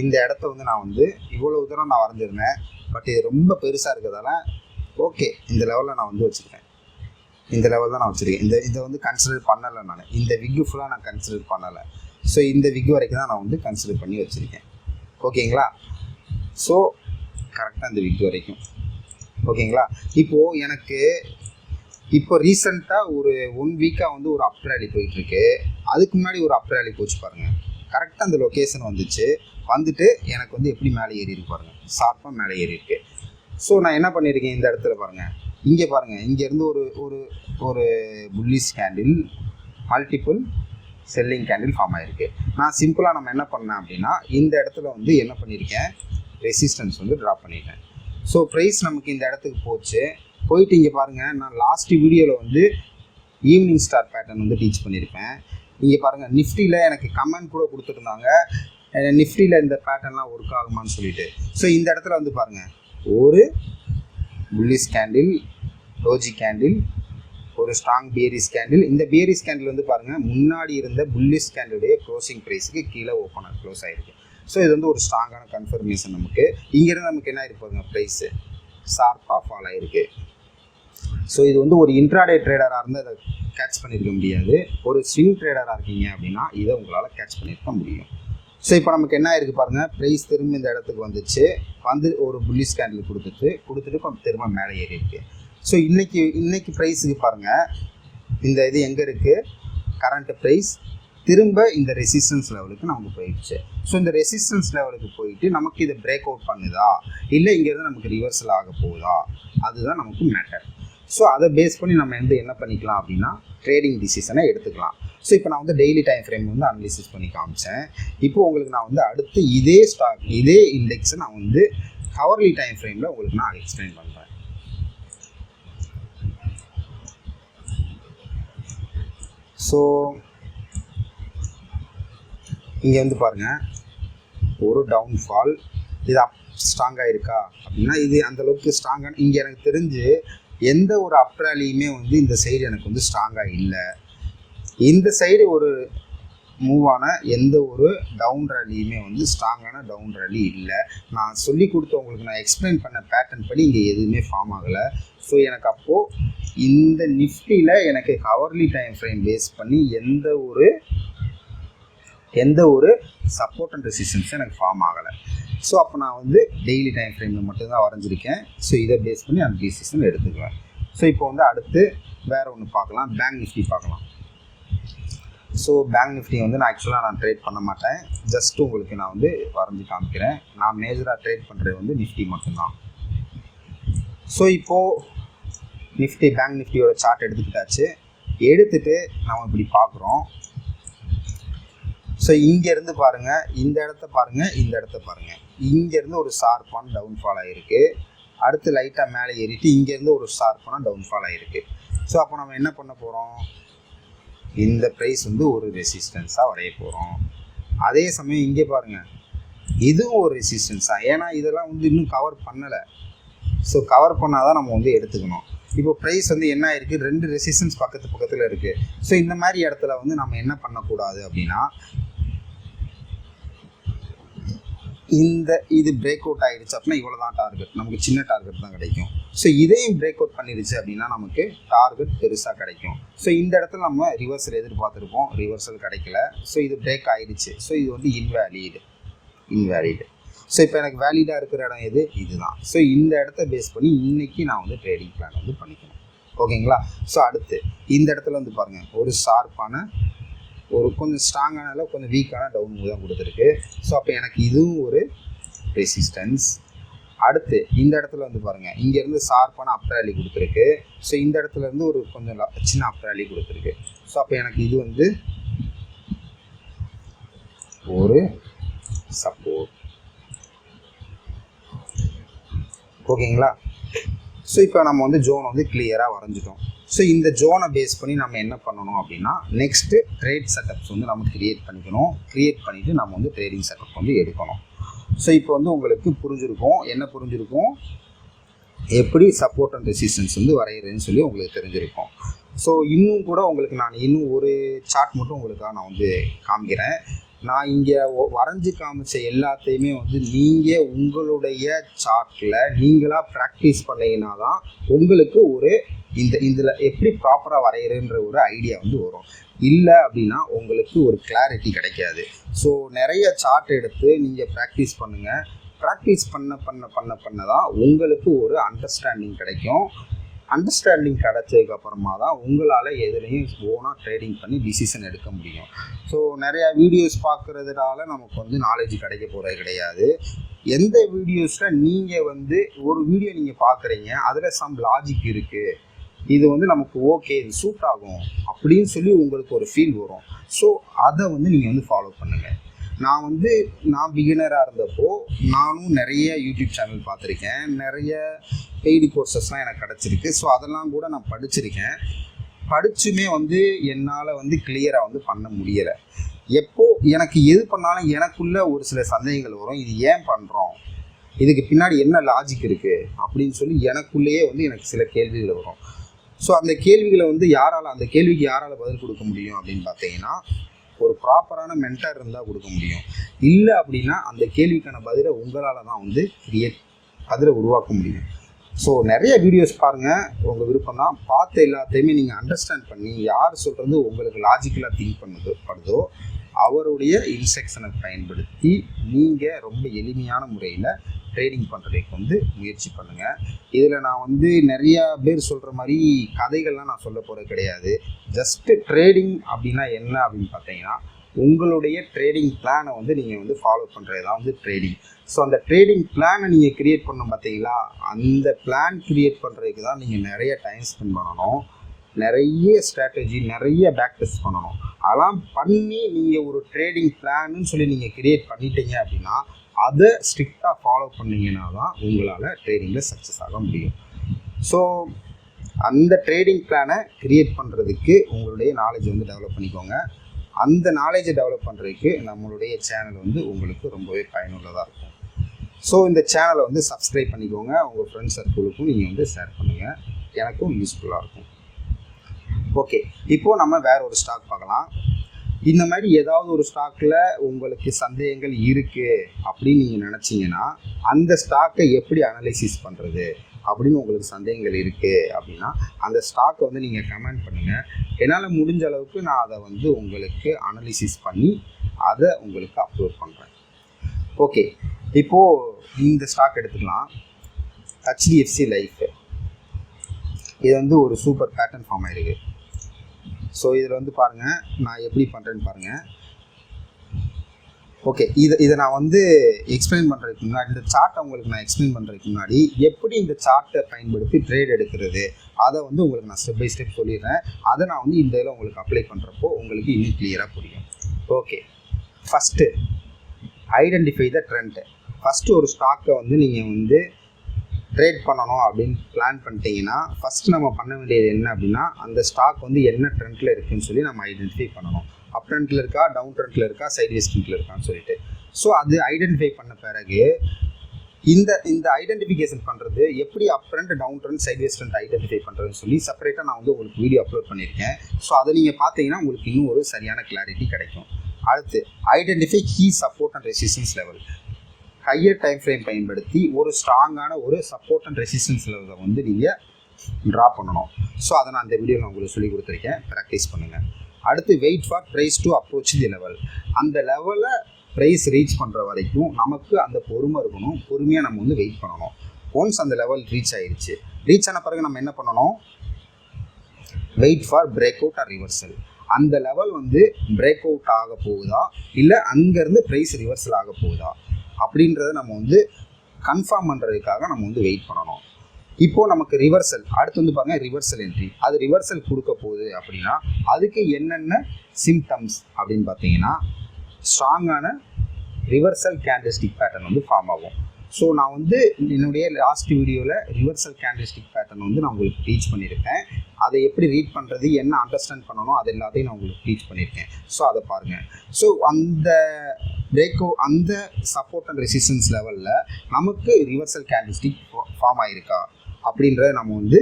இந்த இடத்த வந்து நான் வந்து இவ்வளோ தூரம் நான் வரைஞ்சிருந்தேன். பட் இது ரொம்ப பெருசாக இருக்கிறதால ஓகே இந்த லெவலில் நான் வந்து வச்சுருக்கேன். இந்த லெவல் தான் நான் வச்சுருக்கேன். இதை வந்து கன்சிடர் பண்ணலை. நான் இந்த விக்கு ஃபுல்லாக நான் கன்சிடர் பண்ணலை. ஸோ இந்த விக்கு வரைக்கும் தான் நான் வந்து கன்சிடர் பண்ணி வச்சுருக்கேன். ஓகேங்களா? ஸோ கரெக்டாக இந்த விக்கு வரைக்கும். ஓகேங்களா? இப்போது எனக்கு இப்போ ரீசெண்டாக ஒரு 1 வீக்காக வந்து ஒரு அப் ரேலி போயிட்டுருக்கு. அதுக்கு முன்னாடி ஒரு அப் ரேலி போச்சு பாருங்கள். கரெக்டாக அந்த லொக்கேஷன் வந்துட்டு எனக்கு வந்து எப்படி மேலே ஏறி இருக்கு பாருங்கள், ஷார்ப்பாக மேலே ஏறி இருக்கு. ஸோ நான் என்ன பண்ணியிருக்கேன், இந்த இடத்துல பாருங்கள், இங்கே பாருங்கள், இங்கேருந்து ஒரு ஒரு ஒரு bullish candle, multiple selling candle form ஆகிருக்கு. நான் சிம்பிளாக நம்ம என்ன பண்ணேன் அப்படின்னா, இந்த இடத்துல வந்து என்ன பண்ணியிருக்கேன், ரெசிஸ்டன்ஸ் வந்து ட்ரா பண்ணிட்டேன். ஸோ ப்ரைஸ் நமக்கு இந்த இடத்துக்கு போயிட்டு இங்கே பாருங்கள், நான் லாஸ்ட் வீடியோவில் வந்து ஈவினிங் ஸ்டார் பேட்டர்ன் வந்து டீச் பண்ணியிருப்பேன். இங்கே பாருங்கள், நிஃப்டியில் எனக்கு கமெண்ட் கூட கொடுத்துருந்தாங்க, நிஃப்டியில் இந்த பேட்டர்ன்லாம் ஒர்க் ஆகுமான்னு சொல்லிட்டு. ஸோ இந்த இடத்துல வந்து பாருங்கள், ஒரு புல்லிஷ் கேண்டில், டோஜி கேண்டில், ஒரு ஸ்ட்ராங் பியரிஷ் கேண்டில். இந்த பியரிஷ் கேண்டில் வந்து பாருங்கள், முன்னாடி இருந்த புல்லிஷ் கேண்டிலுடைய க்ளோசிங் ப்ரைஸுக்கு கீழே ஓப்பனாக க்ளோஸ் ஆகிருக்கு. ஸோ இது வந்து ஒரு ஸ்ட்ராங்கான கன்ஃபர்மேஷன் நமக்கு. இங்கேருந்து நமக்கு என்ன இருப்பாங்க, ப்ரைஸு ஷார்ப்பாக ஃபால் ஆகிருக்கு. ஸோ இது வந்து ஒரு இன்ட்ராடே ட்ரேடராக இருந்தால் இதை கேட்ச் பண்ணியிருக்க முடியாது. ஒரு ஸ்விங் ட்ரேடராக இருக்கீங்க அப்படின்னா இதை உங்களால் கேட்ச் பண்ணியிருக்க முடியும். ஸோ இப்போ நமக்கு என்ன இருக்குது பாருங்கள், ப்ரைஸ் திரும்ப இந்த இடத்துக்கு வந்து ஒரு புல்லிஷ் கேண்டில் கொடுத்துட்டு கொஞ்சம் திரும்ப மேலே ஏறி இருக்குது. ஸோ இன்றைக்கி ப்ரைஸுக்கு பாருங்கள், இந்த இது எங்கே இருக்குது, கரண்ட் ப்ரைஸ் திரும்ப இந்த ரெசிஸ்டன்ஸ் லெவலுக்கு நமக்கு போயிடுச்சு. ஸோ இந்த ரெசிஸ்டன்ஸ் லெவலுக்கு போயிட்டு நமக்கு இதை பிரேக் அவுட் பண்ணுதா, இல்லை இங்கேருந்து நமக்கு ரிவர்சல் ஆக போகுதா, அதுதான் நமக்கு மேட்டர். ஸோ அதை பேஸ் பண்ணி நம்ம வந்து என்ன பண்ணிக்கலாம் அப்படின்னா, ட்ரேடிங் டிசிஷனை எடுத்துக்கலாம். ஸோ இப்போ நான் வந்து டெய்லி டைம் ஃப்ரேம் வந்து அனலிசிஸ் பண்ணி காமிச்சேன். இப்போ உங்களுக்கு நான் வந்து அடுத்து இதே இண்டெக்ஸை நான் வந்து ஹவர்லி டைம் ஃப்ரேமில் உங்களுக்கு நான் எக்ஸ்பிளைன் பண்ணுறேன். ஸோ இங்கே வந்து பாருங்கள், ஒரு டவுன்ஃபால், இது ஸ்ட்ராங்காக இருக்கா அப்படின்னா இது அந்தளவுக்கு ஸ்ட்ராங்கான, இங்கே எனக்கு தெரிஞ்சு எந்த ஒரு அப் ரேலியுமே வந்து இந்த சைடு எனக்கு வந்து ஸ்ட்ராங்காக இல்லை. இந்த சைடு ஒரு மூவான எந்த ஒரு டவுன் ரேலியுமே வந்து ஸ்ட்ராங்கான டவுன் ரேலி இல்லை. நான் சொல்லி கொடுத்தவங்களுக்கு நான் எக்ஸ்பிளைன் பண்ண பேட்டர்ன் படி இங்கே எதுவுமே ஃபார்ம் ஆகலை. ஸோ எனக்கு அப்போது இந்த நிஃப்டியில் எனக்கு ஹவர்லி டைம் ஃப்ரேம் பேஸ் பண்ணி எந்த ஒரு சப்போர்ட் அண்ட் ரெசிஸ்டன்ஸும் எனக்கு ஃபார்ம் ஆகலை. ஸோ அப்போ நான் வந்து டெய்லி டைம் ஃப்ரேமில் மட்டும்தான் வரைஞ்சிருக்கேன். ஸோ இதை பேஸ் பண்ணி அந்த டிசிஷன் எடுத்துக்குவேன். ஸோ இப்போ வந்து அடுத்து வேறு ஒன்று பார்க்கலாம், பேங்க் நிஃப்டி பார்க்கலாம். ஸோ பேங்க் நிஃப்டி வந்து நான் ஆக்சுவலாக ட்ரேட் பண்ண மாட்டேன், ஜஸ்ட்டு உங்களுக்கு நான் வந்து வரைஞ்சி காமிக்கிறேன். நான் மேஜராக ட்ரேட் பண்ணுறது வந்து நிஃப்டி மட்டும்தான். ஸோ இப்போது நிஃப்டி பேங்க் நிஃப்டியோட சார்ட் எடுத்துக்கிட்டாச்சு. எடுத்துகிட்டு நம்ம இப்படி பார்க்குறோம். ஸோ இங்கேருந்து பாருங்கள், இந்த இடத்த பாருங்கள், இந்த இடத்த பாருங்கள். இங்கேருந்து ஒரு ஷார்ப்பான டவுன்ஃபால் ஆகிருக்கு. அடுத்து லைட்டாக மேலே ஏறிட்டு இங்கேருந்து ஒரு ஷார்ப்பான டவுன்ஃபால் ஆகிருக்கு. ஸோ அப்போ நம்ம என்ன பண்ண போகிறோம், இந்த ப்ரைஸ் வந்து ஒரு ரெசிஸ்டன்ஸாக வரைய போகிறோம். அதே சமயம் இங்கே பாருங்கள், இதுவும் ஒரு ரெசிஸ்டன்ஸாக, ஏன்னா இதெல்லாம் வந்து இன்னும் கவர் பண்ணலை. ஸோ கவர் பண்ணால் தான் நம்ம வந்து எடுத்துக்கணும். இப்போ ப்ரைஸ் வந்து என்ன ஆயிருக்கு, 2 ரெசிஸ்டன்ஸ் பக்கத்தில் இருக்குது. ஸோ இந்த மாதிரி இடத்துல வந்து நம்ம என்ன பண்ணக்கூடாது அப்படின்னா, இது பிரேக் அவுட் ஆகிடுச்சு அப்படின்னா இவ்வளோ தான் டார்கெட், நமக்கு சின்ன டார்கெட் தான் கிடைக்கும். ஸோ இதையும் பிரேக் அவுட் பண்ணிடுச்சு அப்படின்னா நமக்கு டார்கெட் பெருசாக கிடைக்கும். ஸோ இந்த இடத்துல நம்ம ரிவர்சல் எதிர்பார்த்துருப்போம், ரிவர்சல் கிடைக்கல. ஸோ இது பிரேக் ஆகிடுச்சு. ஸோ இது வந்து இன்வேலிடு. ஸோ இப்போ எனக்கு வேலிடாக இருக்கிற இடம் எது, இதுதான். ஸோ இந்த இடத்த பேஸ் பண்ணி இன்றைக்கி நான் வந்து ட்ரேடிங் பிளான் வந்து பண்ணிக்கணும். ஓகேங்களா. ஸோ அடுத்து இந்த இடத்துல வந்து பாருங்கள், ஒரு ஷார்ப்பான, ஒரு கொஞ்சம் ஸ்ட்ராங்கான, கொஞ்சம் வீக்கான டவுன் தான் கொடுத்துருக்கு. ஸோ அப்போ எனக்கு இதுவும் ஒரு ரெசிஸ்டன்ஸ். அடுத்து இந்த இடத்துல வந்து பாருங்கள், இங்கேருந்து ஷார்ப்பான அப் ரேலி கொடுத்துருக்கு. ஸோ இந்த இடத்துல இருந்து ஒரு கொஞ்சம் சின்ன அப் ரேலி கொடுத்துருக்கு. ஸோ அப்போ எனக்கு இது வந்து ஒரு சப்போர்ட். ஓகேங்களா. ஸோ இப்போ நம்ம வந்து ஜோன் வந்து கிளியராக வரைஞ்சிட்டோம். ஸோ இந்த ஜோனை பேஸ் பண்ணி நம்ம என்ன பண்ணணும் அப்படின்னா, நெக்ஸ்ட்டு ட்ரேட் செட்டப்ஸ் வந்து நம்ம க்ரியேட் பண்ணிவிட்டு நம்ம வந்து ட்ரேடிங் செட்டப் வந்து எடுக்கணும். ஸோ இப்போ வந்து உங்களுக்கு புரிஞ்சிருக்கும், என்ன புரிஞ்சிருக்கும், எப்படி சப்போர்ட் அண்ட் ரெசிஸ்டன்ஸ் வந்து வரைகிறேன்னு சொல்லி உங்களுக்கு தெரிஞ்சிருக்கும். ஸோ இன்னும் கூட உங்களுக்கு நான் இன்னும் ஒரு சார்ட் மட்டும் உங்களுக்காக நான் வந்து காமிக்கிறேன். நான் இங்கே வரைஞ்சி காமிச்ச எல்லாத்தையுமே வந்து நீங்கள் உங்களுடைய சார்ட்டில் நீங்களாக ப்ராக்டிஸ் பண்ணிங்கன்னா தான் உங்களுக்கு ஒரு இதில் எப்படி ப்ராப்பராக வரைகிறேன்ற ஒரு ஐடியா வந்து வரும். இல்லை அப்படின்னா உங்களுக்கு ஒரு கிளாரிட்டி கிடைக்காது. ஸோ நிறைய சார்ட் எடுத்து நீங்கள் ப்ராக்டிஸ் பண்ணுங்கள். ப்ராக்டிஸ் பண்ண தான் உங்களுக்கு ஒரு அண்டர்ஸ்டாண்டிங் கிடைக்கும். அண்டர்ஸ்டாண்டிங் கிடச்சதுக்கப்புறமா தான் உங்களால் எதுலேயும் ஓனாக ட்ரேடிங் பண்ணி டிசிஷன் எடுக்க முடியும். ஸோ நிறையா வீடியோஸ் பார்க்குறதுனால நமக்கு வந்து நாலேஜ் கிடைக்க போகிறது கிடையாது. எந்த வீடியோஸில் நீங்கள் வந்து ஒரு வீடியோ நீங்கள் பார்க்குறீங்க, அதில் சம் லாஜிக் இருக்குது, இது வந்து நமக்கு ஓகே, இது சூட் ஆகும் அப்படின்னு சொல்லி உங்களுக்கு ஒரு ஃபீல் வரும். ஸோ அதை வந்து நீங்கள் வந்து ஃபாலோ பண்ணுங்கள். நான் பிகினராக இருந்தப்போ நானும் நிறைய யூடியூப் சேனல் பார்த்துருக்கேன், நிறைய பெய்டு கோர்சஸ்லாம் எனக்கு கிடச்சிருக்கு. ஸோ அதெல்லாம் கூட நான் படிச்சுமே வந்து என்னால் வந்து கிளியராக வந்து பண்ண முடியலை. எனக்கு எது பண்ணாலும் எனக்குள்ள ஒரு சில சந்தேகங்கள் வரும். இது ஏன் பண்ணுறோம், இதுக்கு பின்னாடி என்ன லாஜிக் இருக்குது அப்படின்னு சொல்லி எனக்குள்ளேயே வந்து எனக்கு சில கேள்விகள் வரும். ஸோ அந்த கேள்விகளை வந்து அந்த கேள்விக்கு யாரால் பதில் கொடுக்க முடியும் அப்படின்னு பார்த்தீங்கன்னா, ஒரு ப்ராப்பரான மென்டர் இருந்தால் கொடுக்க முடியும். இல்லை அப்படின்னா அந்த கேள்விக்கான பதிலை உங்களால் தான் வந்து பதிலை உருவாக்க முடியும். ஸோ நிறைய வீடியோஸ் பாருங்கள், உங்கள் விருப்பம் தான். பார்த்து எல்லாத்தையுமே நீங்கள் அண்டர்ஸ்டாண்ட் பண்ணி யார் சொல்கிறது உங்களுக்கு லாஜிக்கலாக திங்க் படுதோ அவருடைய இன்ஸ்ட்ரக்ஷனை பயன்படுத்தி நீங்கள் ரொம்ப எளிமையான முறையில் ட்ரேடிங் பண்ணுறதுக்கு வந்து முயற்சி பண்ணுங்கள். இதில் நான் வந்து நிறையா பேர் சொல்கிற மாதிரி கதைகள்லாம் நான் சொல்ல போகிறது கிடையாது. ஜஸ்ட்டு ட்ரேடிங் அப்படின்னா என்ன அப்படின்னு பார்த்தீங்கன்னா, உங்களுடைய ட்ரேடிங் பிளானை வந்து நீங்கள் வந்து ஃபாலோ பண்ணுறது தான் வந்து ட்ரேடிங். ஸோ அந்த ட்ரேடிங் பிளானை நீங்கள் க்ரியேட் பண்ண பார்த்தீங்களா, அந்த பிளான் க்ரியேட் பண்ணுறதுக்கு தான் நீங்கள் நிறைய டைம் ஸ்பெண்ட் பண்ணணும், நிறைய ஸ்ட்ராட்டஜி, நிறைய பேக் டெஸ்ட் பண்ணணும். அதெல்லாம் பண்ணி நீங்கள் ஒரு ட்ரேடிங் பிளான்னு சொல்லி நீங்கள் க்ரியேட் பண்ணிட்டீங்க அப்படின்னா, அதை ஸ்ட்ரிக்டாக ஃபாலோ பண்ணிங்கன்னா தான் உங்களால் ட்ரேடிங்கில் சக்ஸஸ் ஆக முடியும். ஸோ அந்த ட்ரேடிங் பிளானை க்ரியேட் பண்ணுறதுக்கு உங்களுடைய நாலேஜ் வந்து டெவலப் பண்ணிக்கோங்க. அந்த நாலேஜை டெவலப் பண்ணுறதுக்கு நம்மளுடைய சேனல் வந்து உங்களுக்கு ரொம்பவே பயனுள்ளதாக இருக்கும். ஸோ இந்த சேனலை வந்து சப்ஸ்கிரைப் பண்ணிக்கோங்க, உங்கள் ஃப்ரெண்ட்ஸ் சர்க்கிளுக்கும் நீங்கள் வந்து ஷேர் பண்ணுங்கள், எனக்கும் யூஸ்ஃபுல்லாக இருக்கும். ஓகே, இப்போது நம்ம வேறு ஒரு ஸ்டாக் பார்க்கலாம். இந்த மாதிரி ஏதாவது ஒரு ஸ்டாக்கில் உங்களுக்கு சந்தேகங்கள் இருக்குது அப்படின்னு நீங்கள் நினச்சிங்கன்னா, அந்த ஸ்டாக்கை எப்படி அனலைசிஸ் பண்ணுறது அப்படின்னு உங்களுக்கு சந்தேகங்கள் இருக்குது அப்படின்னா, அந்த ஸ்டாக்கை வந்து நீங்கள் கமெண்ட் பண்ணுங்கள். என்னால் முடிஞ்ச அளவுக்கு நான் அதை வந்து உங்களுக்கு அனலைசிஸ் பண்ணி அதை உங்களுக்கு அப்லோட் பண்ணுறேன். ஓகே, இப்போது இந்த ஸ்டாக் எடுத்துக்கலாம், HDFC லைஃப். இது வந்து ஒரு சூப்பர் பேட்டர்ன் ஃபார்ம் ஆகிருக்கு. ஸோ இதில் வந்து பாருங்கள் நான் எப்படி பண்ணுறேன்னு பாருங்கள். ஓகே, இதை நான் வந்து எக்ஸ்பிளைன் பண்ணுறதுக்கு முன்னாடி, இந்த சார்ட்டை உங்களுக்கு நான் எக்ஸ்பிளைன் பண்ணுறதுக்கு முன்னாடி எப்படி இந்த சார்ட்டை பயன்படுத்தி ட்ரேட் எடுக்கிறது அதை வந்து உங்களுக்கு நான் ஸ்டெப் பை ஸ்டெப் சொல்லிடுறேன். அதை நான் வந்து இந்த இதில் உங்களுக்கு அப்ளை பண்ணுறப்போ உங்களுக்கு இன்னும் கிளியராக புரியும். Okay, first identify the trend. First ஒரு ஸ்டாக்கை வந்து நீங்கள் வந்து ட்ரேட் பண்ணணும் அப்படின்னு பிளான் பண்ணிட்டீங்கன்னா ஃபஸ்ட்டு நம்ம பண்ண வேண்டியது என்ன அப்படின்னா, அந்த ஸ்டாக் வந்து என்ன ட்ரெண்டில் இருக்குதுன்னு சொல்லி நம்ம ஐடென்டிஃபை பண்ணணும். அப் ட்ரெண்டில் இருக்கா, டவுன் ட்ரெண்டில் இருக்கா, சைட்வேஸ் ட்ரெண்டில் இருக்கான்னு சொல்லிட்டு. ஸோ அது ஐடென்டிஃபை பண்ண பிறகு இந்த ஐடென்டிஃபிகேஷன் பண்ணுறது எப்படி up trend, down trend, sideways trend identify பண்ணுறதுன்னு சொல்லி செப்பரேட்டாக நான் வந்து உங்களுக்கு வீடியோ அப்லோட் பண்ணியிருக்கேன். ஸோ அதை நீங்கள் பார்த்தீங்கன்னா உங்களுக்கு இன்னும் ஒரு சரியான கிளாரிட்டி கிடைக்கும். அடுத்து identify key support and resistance level. Higher time frame பயன்படுத்தி ஒரு ஸ்ட்ராங்கான ஒரு சப்போர்ட் அண்ட் ரெசிஸ்டன்ஸ் லெவலை வந்து நீங்கள் ட்ரா பண்ணணும். ஸோ அதை நான் அந்த வீடியோவில் உங்களுக்கு சொல்லி கொடுத்துருக்கேன், ப்ராக்டிஸ் பண்ணுங்கள். அடுத்து wait for price to approach the level. அந்த லெவலை ப்ரைஸ் ரீச் பண்ணுற வரைக்கும் நமக்கு அந்த பொறுமை இருக்கணும், பொறுமையாக நம்ம வந்து வெயிட் பண்ணணும். ஒன்ஸ் அந்த லெவல் ரீச் ஆகிடுச்சு, ரீச் ஆன பிறகு நம்ம என்ன பண்ணணும், wait for break out or reversal. அந்த லெவல் வந்து பிரேக் அவுட் ஆக போகுதா இல்லை அங்கேருந்து ப்ரைஸ் ரிவர்சல் ஆக போகுதா அப்படின்றத நம்ம வந்து கன்ஃபார்ம் பண்ணுறதுக்காக நம்ம வந்து வெயிட் பண்ணணும். இப்போது நமக்கு ரிவர்சல், அடுத்து வந்து பாருங்கள் ரிவர்சல் என்ட்ரி. அது ரிவர்சல் கொடுக்க போகுது அப்படின்னா அதுக்கு என்னென்ன சிம்டம்ஸ் அப்படின்னு பார்த்தீங்கன்னா, ஸ்ட்ராங்கான ரிவர்சல் கேண்டில்ஸ்டிக் பேட்டர்ன் வந்து ஃபார்ம் ஆகும். ஸோ நான் வந்து என்னுடைய லாஸ்ட் வீடியோவில் ரிவர்சல் கேண்டில்ஸ்டிக் பேட்டர்ன் வந்து நான் உங்களுக்கு டீச் பண்ணியிருக்கேன். அதை எப்படி ரீட் பண்ணுறது, என்ன அண்டர்ஸ்டாண்ட் பண்ணணும், அது எல்லாத்தையும் நான் உங்களுக்கு டீச் பண்ணியிருக்கேன். ஸோ அதை பாருங்கள். ஸோ அந்த அந்த சப்போர்ட் அண்ட் ரெசிஸ்டன்ஸ் லெவலில் நமக்கு ரிவர்சல் கேண்டில்ஸ்டிக் ஃபார்ம் ஆகிருக்கா அப்படின்றத நம்ம வந்து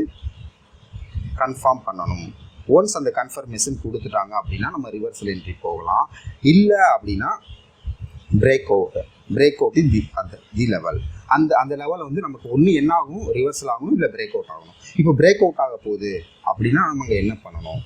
கன்ஃபார்ம் பண்ணணும். ஒன்ஸ் அந்த கன்ஃபர்மேஷன் கொடுத்துட்டாங்க அப்படின்னா நம்ம ரிவர்சல் என்ட்ரி போகலாம். இல்லை அப்படின்னா break out in the level. அந்த லெவலில் வந்து நமக்கு ஒன்று என்ன ஆகும், ரிவர்சல் ஆகணும், இல்லை பிரேக் அவுட் ஆகணும். இப்போ பிரேக் அவுட் ஆக போகுது அப்படின்னா நம்ம என்ன பண்ணணும்,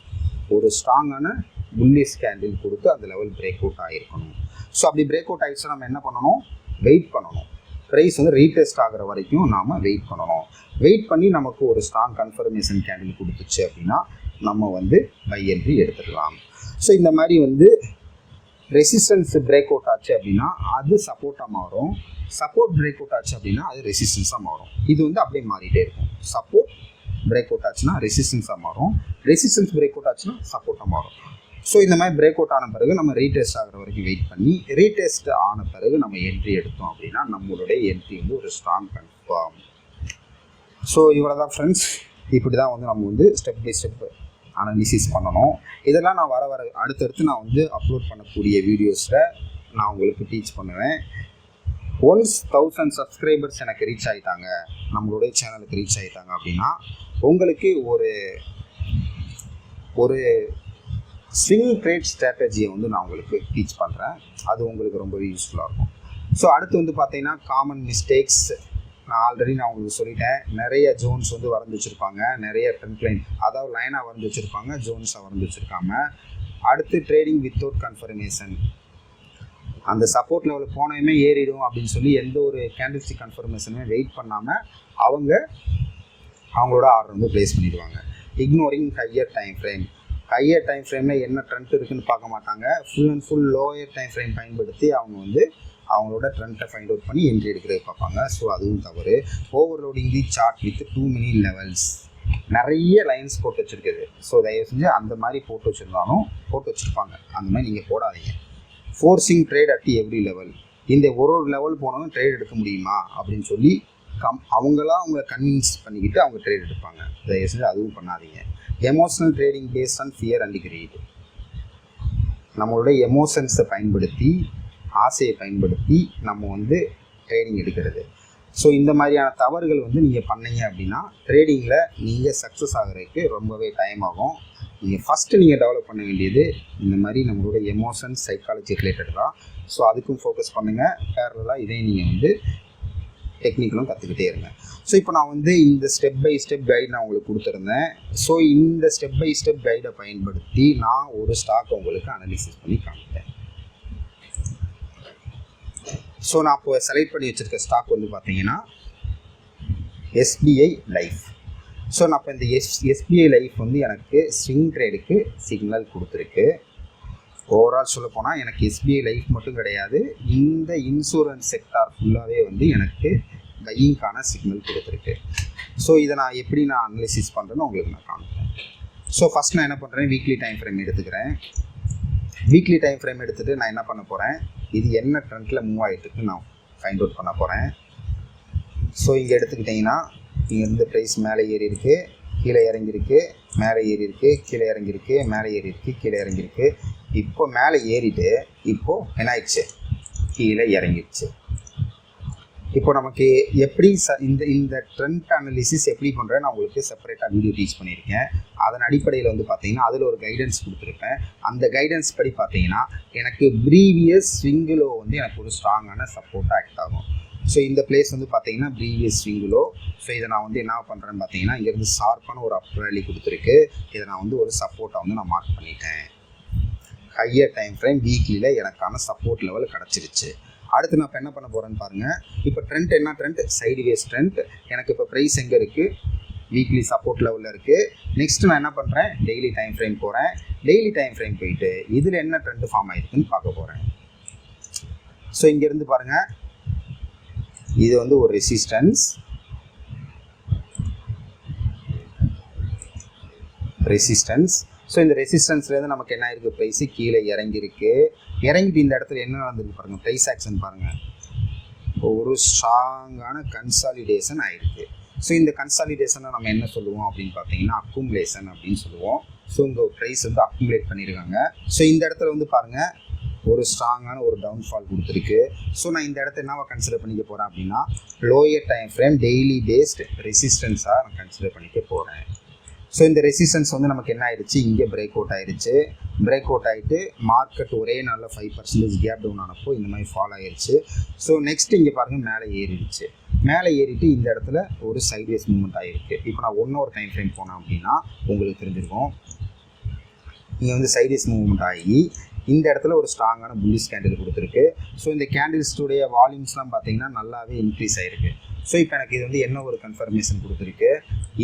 ஒரு ஸ்ட்ராங்கான புல்லிஷ் கேண்டில் கொடுத்து அந்த லெவல் பிரேக் அவுட் ஆகிருக்கணும். ஸோ அப்படி பிரேக் அவுட் ஆகிடுச்சுன்னா நம்ம என்ன பண்ணணும், வெயிட் பண்ணணும். ப்ரைஸ் வந்து ரீடெஸ்ட் ஆகிற வரைக்கும் நாம் வெயிட் பண்ணணும். வெயிட் பண்ணி நமக்கு ஒரு ஸ்ட்ராங் கன்ஃபர்மேஷன் கேண்டில் கொடுத்துச்சு அப்படின்னா நம்ம வந்து பை என்ட்ரி எடுத்துக்கலாம். ஸோ இந்த மாதிரி வந்து ரெசிஸ்டன்ஸ் பிரேக் அவுட் ஆச்சு அப்படின்னா அது சப்போர்ட்டாக மாறும், சப்போர்ட் பிரேக் அவுட் ஆச்சு அப்படின்னா அது ரெசிஸ்டன்ஸாக மாறும். இது வந்து அப்படியே மாறிட்டே இருக்கும். சப்போர்ட் பிரேக் அவுட் ஆச்சுன்னா ரெசிஸ்டன்ஸாக மாறும், ரெசிஸ்டன்ஸ் பிரேக் அவுட் ஆச்சுன்னா சப்போர்ட்டாக மாறும். ஸோ இந்த மாதிரி பிரேக் அவுட் ஆன பிறகு நம்ம ரீடெஸ்ட் ஆகிற வரைக்கும் வெயிட் பண்ணி, ரீடெஸ்ட் ஆன பிறகு நம்ம என்ட்ரி எடுத்தோம் அப்படின்னா நம்மளுடைய என்ட்ரி வந்து ஒரு ஸ்ட்ராங் கன்ஃபார்ம். ஸோ இவ்வளோ தான் ஃப்ரெண்ட்ஸ். இப்படி தான் வந்து நம்ம வந்து ஸ்டெப் பை ஸ்டெப் அனாலிசிஸ் பண்ணணும். இதெல்லாம் நான் வர அடுத்தடுத்து நான் வந்து அப்லோட் பண்ணக்கூடிய வீடியோஸில் நான் உங்களுக்கு டீச் பண்ணுவேன். ஒன்ஸ் 1000 சப்ஸ்கிரைபர்ஸ் எனக்கு ரீச் ஆகிட்டாங்க, நம்மளுடைய சேனலுக்கு ரீச் ஆகிட்டாங்க அப்படின்னா உங்களுக்கு ஒரு ஸ்விங் ட்ரேட் ஸ்ட்ராட்டஜியை வந்து நான் உங்களுக்கு டீச் பண்ணுறேன். அது உங்களுக்கு ரொம்பவே யூஸ்ஃபுல்லாக இருக்கும். ஸோ அடுத்து வந்து பார்த்தீங்கன்னா காமன் மிஸ்டேக்ஸ். நான் ஆல்ரெடி உங்களுக்கு சொல்லிட்டேன், நிறைய ஜோன்ஸ் வந்து வரைஞ்சி வச்சுருப்பாங்க, நிறைய ட்ரெண்ட் லைன், அதாவது லைனாக வரைஞ்சி வச்சுருப்பாங்க, ஜோன்ஸாக வரைஞ்சி வச்சுருக்காங்க. அடுத்து ட்ரேடிங் வித்தவுட் கன்ஃபர்மேஷன். அந்த சப்போர்ட் லெவலில் போனதுமே ஏறிடும் அப்படின்னு சொல்லி எந்த ஒரு கேண்டில்ஸ்டிக் கன்ஃபர்மேஷனுமே வெயிட் பண்ணாமல் அவங்களோட ஆர்டர் வந்து ப்ளேஸ் பண்ணிடுவாங்க. Ignoring higher time frame. Higher time ஃப்ரேமில் என்ன ட்ரெண்ட் இருக்குதுன்னு பார்க்க மாட்டாங்க. Full and full lower time frame பயன்படுத்தி அவங்க வந்து அவங்களோட ட்ரெண்ட்டை ஃபைண்ட் அவுட் பண்ணி என்ட்ரி எடுக்கிறது பார்ப்பாங்க. ஸோ அதுவும் தவறு. Overloading the chart with too many levels. நிறைய லைன்ஸ் போட்டு வச்சுருக்குது. ஸோ தயவு செஞ்சு அந்த மாதிரி போட்டு வச்சுருப்பாங்க, அந்த மாதிரி நீங்கள் போடாதீங்க. Forcing trade at every level. இந்த ஒரு லெவல் போனவங்க ட்ரேட் எடுக்க முடியுமா அப்படின்னு சொல்லி அவங்கள கன்வின்ஸ் பண்ணிக்கிட்டு அவங்க ட்ரேட் எடுப்பாங்க. தயவு செஞ்சு அதுவும் பண்ணாதீங்க. Emotional trading based on fear and greed. நம்மளுடைய எமோஷன்ஸை பயன்படுத்தி, ஆசையை பயன்படுத்தி நம்ம வந்து ட்ரேடிங் எடுக்கிறது. ஸோ இந்த மாதிரியான தவறுகள் வந்து நீங்கள் பண்ணீங்க அப்படின்னா ட்ரேடிங்கில் நீங்கள் சக்ஸஸ் ஆகிறதுக்கு ரொம்பவே டைம் ஆகும். நீங்கள் ஃபஸ்ட்டு டெவலப் பண்ண வேண்டியது இந்த மாதிரி நம்மளோட எமோஷன்ஸ், சைக்காலஜி ரிலேட்டட் தான். ஸோ அதுக்கும் ஃபோக்கஸ் பண்ணுங்கள். பேரலாக இதையும் நீங்கள் வந்து டெக்னிக்கலும் கற்றுக்கிட்டே இருங்க. ஸோ இப்போ நான் வந்து இந்த ஸ்டெப் பை ஸ்டெப் கைடு நான் உங்களுக்கு கொடுத்துருந்தேன். ஸோ இந்த ஸ்டெப் பை ஸ்டெப் கைடை பயன்படுத்தி நான் ஒரு ஸ்டாக் உங்களுக்கு அனாலிசிஸ் பண்ணி காமிப்பேன். ஸோ நான் இப்போ செலக்ட் பண்ணி வச்சுருக்க ஸ்டாக் வந்து பார்த்தீங்கன்னா SBI லைஃப். ஸோ நான் இப்போ இந்த SBI லைஃப் வந்து எனக்கு ஸ்விங் ட்ரேடுக்கு சிக்னல் கொடுத்துருக்கு. ஓவரால் சொல்ல போனால் எனக்கு எஸ்பிஐ லைஃப் மட்டும் கிடையாது, இந்த இன்சூரன்ஸ் செக்டார் ஃபுல்லாகவே வந்து எனக்கு பையிங்கான சிக்னல் கொடுத்துருக்கு. ஸோ இதை நான் எப்படி அனலைசிஸ் பண்ணுறேன்னு உங்களுக்கு நான் காமிக்கிறேன். ஸோ ஃபஸ்ட் நான் என்ன பண்ணுறேன், வீக்லி டைம் ஃப்ரேம் எடுத்துக்கிறேன். வீக்லி டைம் ஃப்ரேம் எடுத்துகிட்டு நான் என்ன பண்ண போகிறேன், இது என்ன ட்ரெண்டில் மூவ் ஆகிட்டுருக்கு நான் ஃபைண்ட் அவுட் பண்ண போகிறேன். ஸோ இங்கே எடுத்துக்கிட்டிங்கன்னா இங்கேருந்து ப்ரைஸ் மேலே ஏறி இருக்குது, கீழே இறங்கியிருக்கு, மேலே ஏறி இருக்குது, கீழே இறங்கியிருக்கு, மேலே ஏறி இருக்குது, கீழே இறங்கியிருக்கு. இப்போ மேலே ஏறிட்டு இப்போது என்ன ஆயிடுச்சு, கீழே இறங்கிடுச்சு. இப்போ நமக்கு எப்படி இந்த ட்ரெண்ட் அனாலிசிஸ் எப்படி பண்ணுறேன் நான் உங்களுக்கு செப்பரேட்டாக வீடியோ டீச் பண்ணியிருக்கேன். அதன் அடிப்படையில் வந்து பார்த்தீங்கன்னா அதில் ஒரு கைடன்ஸ் கொடுத்துருப்பேன். அந்த கைடன்ஸ் படி பார்த்தீங்கன்னா எனக்கு ப்ரீவியஸ் ஸ்விங்கிலோ வந்து எனக்கு ஒரு ஸ்ட்ராங்கான சப்போர்ட்டாக ஆக்ட் ஆகும். ஸோ இந்த பிளேஸ் வந்து பார்த்தீங்கன்னா ப்ரீவியஸ் ஸ்விங்கிலோ. ஸோ இதை நான் வந்து என்ன பண்ணுறேன்னு பார்த்தீங்கன்னா இங்கேருந்து ஷார்ப்பான ஒரு அப் ரேலி கொடுத்துருக்கு. இதை நான் வந்து ஒரு சப்போர்ட்டாக வந்து நான் மார்க் பண்ணிட்டேன். ஹையர் டைம் ஃப்ரேம் வீக்லியில் எனக்கான சப்போர்ட் லெவல் கிடச்சிருச்சு. அடுத்து நான் இப்போ என்ன பண்ண போகிறேன்னு பாருங்கள். இப்போ ட்ரெண்ட் என்ன ட்ரெண்ட், சைடுவேஸ் ட்ரெண்ட். எனக்கு இப்போ ப்ரைஸ் எங்கே இருக்குது, வீக்லி சப்போர்ட் லெவலில் இருக்குது. நெக்ஸ்ட்டு நான் என்ன பண்ணுறேன், டெய்லி டைம் ஃப்ரேம் போகிறேன். டெய்லி டைம் ஃப்ரேம் போயிட்டு இதில் என்ன ட்ரெண்ட் ஃபார்ம் ஆகிருக்குன்னு பார்க்க போகிறேன். ஸோ இங்கேருந்து பாருங்கள், இது வந்து ஒரு ரெசிஸ்டன்ஸ், ஸோ இந்த ரெசிஸ்டன்ஸ்லேருந்து நமக்கு என்ன இருக்குது, ப்ரைஸு கீழே இறங்கியிருக்கு. இறங்கிட்டு இந்த இடத்துல என்ன நடந்திருக்கு பாருங்கள், ப்ரைஸ் ஆக்ஷன் பாருங்கள், ஒரு ஸ்ட்ராங்கான கன்சாலிடேஷன் ஆகிருக்கு. ஸோ இந்த கன்சாலிடேஷனை நம்ம என்ன சொல்லுவோம் அப்படின்னு பார்த்தீங்கன்னா அக்குமுலேஷன் அப்படின்னு சொல்லுவோம். ஸோ இந்த ப்ரைஸ் வந்து அக்குமுலேட் பண்ணியிருக்காங்க. ஸோ இந்த இடத்துல வந்து பாருங்கள் ஒரு ஸ்ட்ராங்கான ஒரு டவுன்ஃபால் கொடுத்துருக்கு. ஸோ நான் இந்த இடத்த என்னவா கன்சிடர் பண்ணிக்க போகிறேன் அப்படின்னா lower time frame daily based ரெசிஸ்டன்ஸாக நான் கன்சிடர் பண்ணிக்க போகிறேன். ஸோ இந்த ரெசிஸ்டன்ஸ் வந்து நமக்கு என்ன ஆயிடுச்சு, இங்கே பிரேக் அவுட் ஆயிடுச்சு. பிரேக் அவுட் ஆகிட்டு மார்க்கெட் ஒரே நாளில் 5% கேப் டவுன் ஆனப்போ இந்த மாதிரி ஃபால் ஆகிடுச்சு. ஸோ நெக்ஸ்ட் இங்கே பாருங்கள் மேலே ஏறிடுச்சு. மேலே ஏறிட்டு இந்த இடத்துல ஒரு சைட்வேஸ் மூவ்மெண்ட் ஆகிருக்கு. இப்போ நான் 1 hour டைம் ஃப்ரேம் போனேன் அப்படின்னா உங்களுக்கு தெரிஞ்சிருக்கும், இங்கே வந்து சைட்வேஸ் மூவ்மெண்ட் ஆகி இந்த இடத்துல ஒரு ஸ்ட்ராங்கான புல்லிஷ் கேண்டில் கொடுத்துருக்கு. ஸோ இந்த கேண்டில்ஸுடைய வால்யூம்ஸ்லாம் பார்த்தீங்கன்னா நல்லாவே இன்க்ரீஸ் ஆகிருக்கு. ஸோ இப்போ எனக்கு இது வந்து என்ன ஒரு கன்ஃபர்மேஷன் கொடுத்துருக்கு,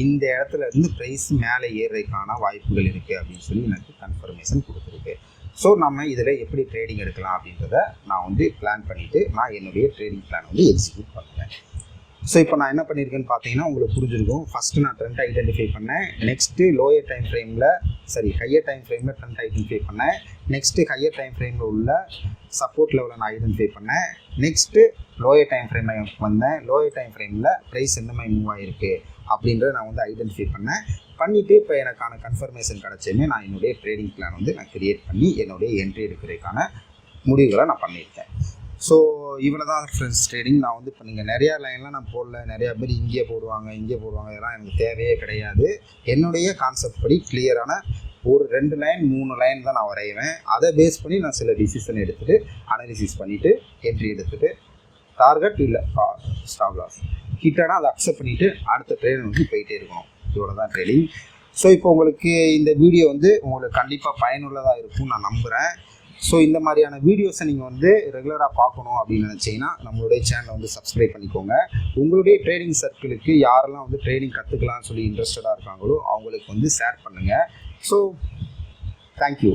இந்த இடத்துல இருந்து ப்ரைஸ் மேலே ஏறுறதுக்கான வாய்ப்புகள் இருக்குது அப்படின்னு சொல்லி எனக்கு கன்ஃபர்மேஷன் கொடுத்துருக்கு. ஸோ நம்ம இதில் எப்படி ட்ரேடிங் எடுக்கலாம் அப்படின்றத நான் வந்து பிளான் பண்ணிவிட்டு நான் என்னுடைய ட்ரேடிங் பிளான் வந்து எக்ஸிக்யூட் பண்ணுவேன். ஸோ இப்போ நான் என்ன பண்ணியிருக்கேன்னு பார்த்தீங்கன்னா உங்களுக்கு புரிஞ்சிருக்கும். ஃபஸ்ட்டு நான் ட்ரெண்ட் ஐடென்டிஃபை பண்ணேன். நெக்ஸ்ட்டு லோயர் டைம் ஃப்ரேமில் ஹையர் டைம் ஃப்ரேமில் ட்ரெண்ட் ஐடென்டிஃபை பண்ணேன். நெக்ஸ்ட்டு ஹையர் டைம் ஃப்ரேமில் உள்ள சப்போர்ட் லெவலை நான் ஐடென்டிஃபை பண்ணேன். நெக்ஸ்ட்டு லோயர் டைம் ஃப்ரேம் வந்தேன். லோயர் டைம் ஃப்ரேமில் ப்ரைஸ் எந்த மாதிரி மூவ் ஆகிருக்கு அப்படின்றத நான் வந்து ஐடென்டிஃபை பண்ணிவிட்டு இப்போ எனக்கான கன்ஃபர்மேஷன் கிடச்சேன்னு நான் என்னுடைய ட்ரேடிங் பிளான் வந்து நான் க்ரியேட் பண்ணி என்னுடைய என்ட்ரி எடுக்கிறதுக்கான முடிவுகளை நான் பண்ணியிருக்கேன். ஸோ இவ்வளோ தான் ஃப்ரெண்ட்ஸ் ட்ரேடிங். நான் வந்து இப்போ நீங்கள் நிறையா லைன்லாம் நான் போடல, நிறையா பேர் இங்கே போடுவாங்க இதெல்லாம் எனக்கு தேவையே கிடையாது. என்னுடைய கான்செப்ட் படி கிளியரான ஒரு 2 லைன் 3 லைன் தான் நான் வரைவேன். அதை பேஸ் பண்ணி நான் சில டிசிஷன் எடுத்துகிட்டு அனாலிசிஸ் பண்ணிவிட்டு என்ட்ரி எடுத்துகிட்டு டார்கெட் இல்லை ஸ்டாப் லாஸ் கிட்டனா அதை அக்செப்ட் பண்ணிவிட்டு அடுத்த ட்ரேட் வந்து போயிட்டே இருக்கணும். இவ்வளோ தான் ட்ரேடிங். ஸோ இப்போ உங்களுக்கு இந்த வீடியோ வந்து உங்களுக்கு கண்டிப்பாக பயனுள்ளதாக இருக்கும்னு நான் நம்புகிறேன். ஸோ இந்த மாதிரியான வீடியோஸை நீங்கள் வந்து ரெகுலராக பார்க்கணும் அப்படின்னு நினச்சிங்கன்னா நம்மளுடைய சேனலை வந்து சப்ஸ்கிரைப் பண்ணிக்கோங்க. உங்களுடைய ட்ரேடிங் சர்க்கிளுக்கு யாரெல்லாம் வந்து ட்ரேடிங் கற்றுக்கலாம்னு சொல்லி இன்ட்ரெஸ்டடாக இருக்காங்களோ அவங்களுக்கு வந்து ஷேர் பண்ணுங்கள். So thank you.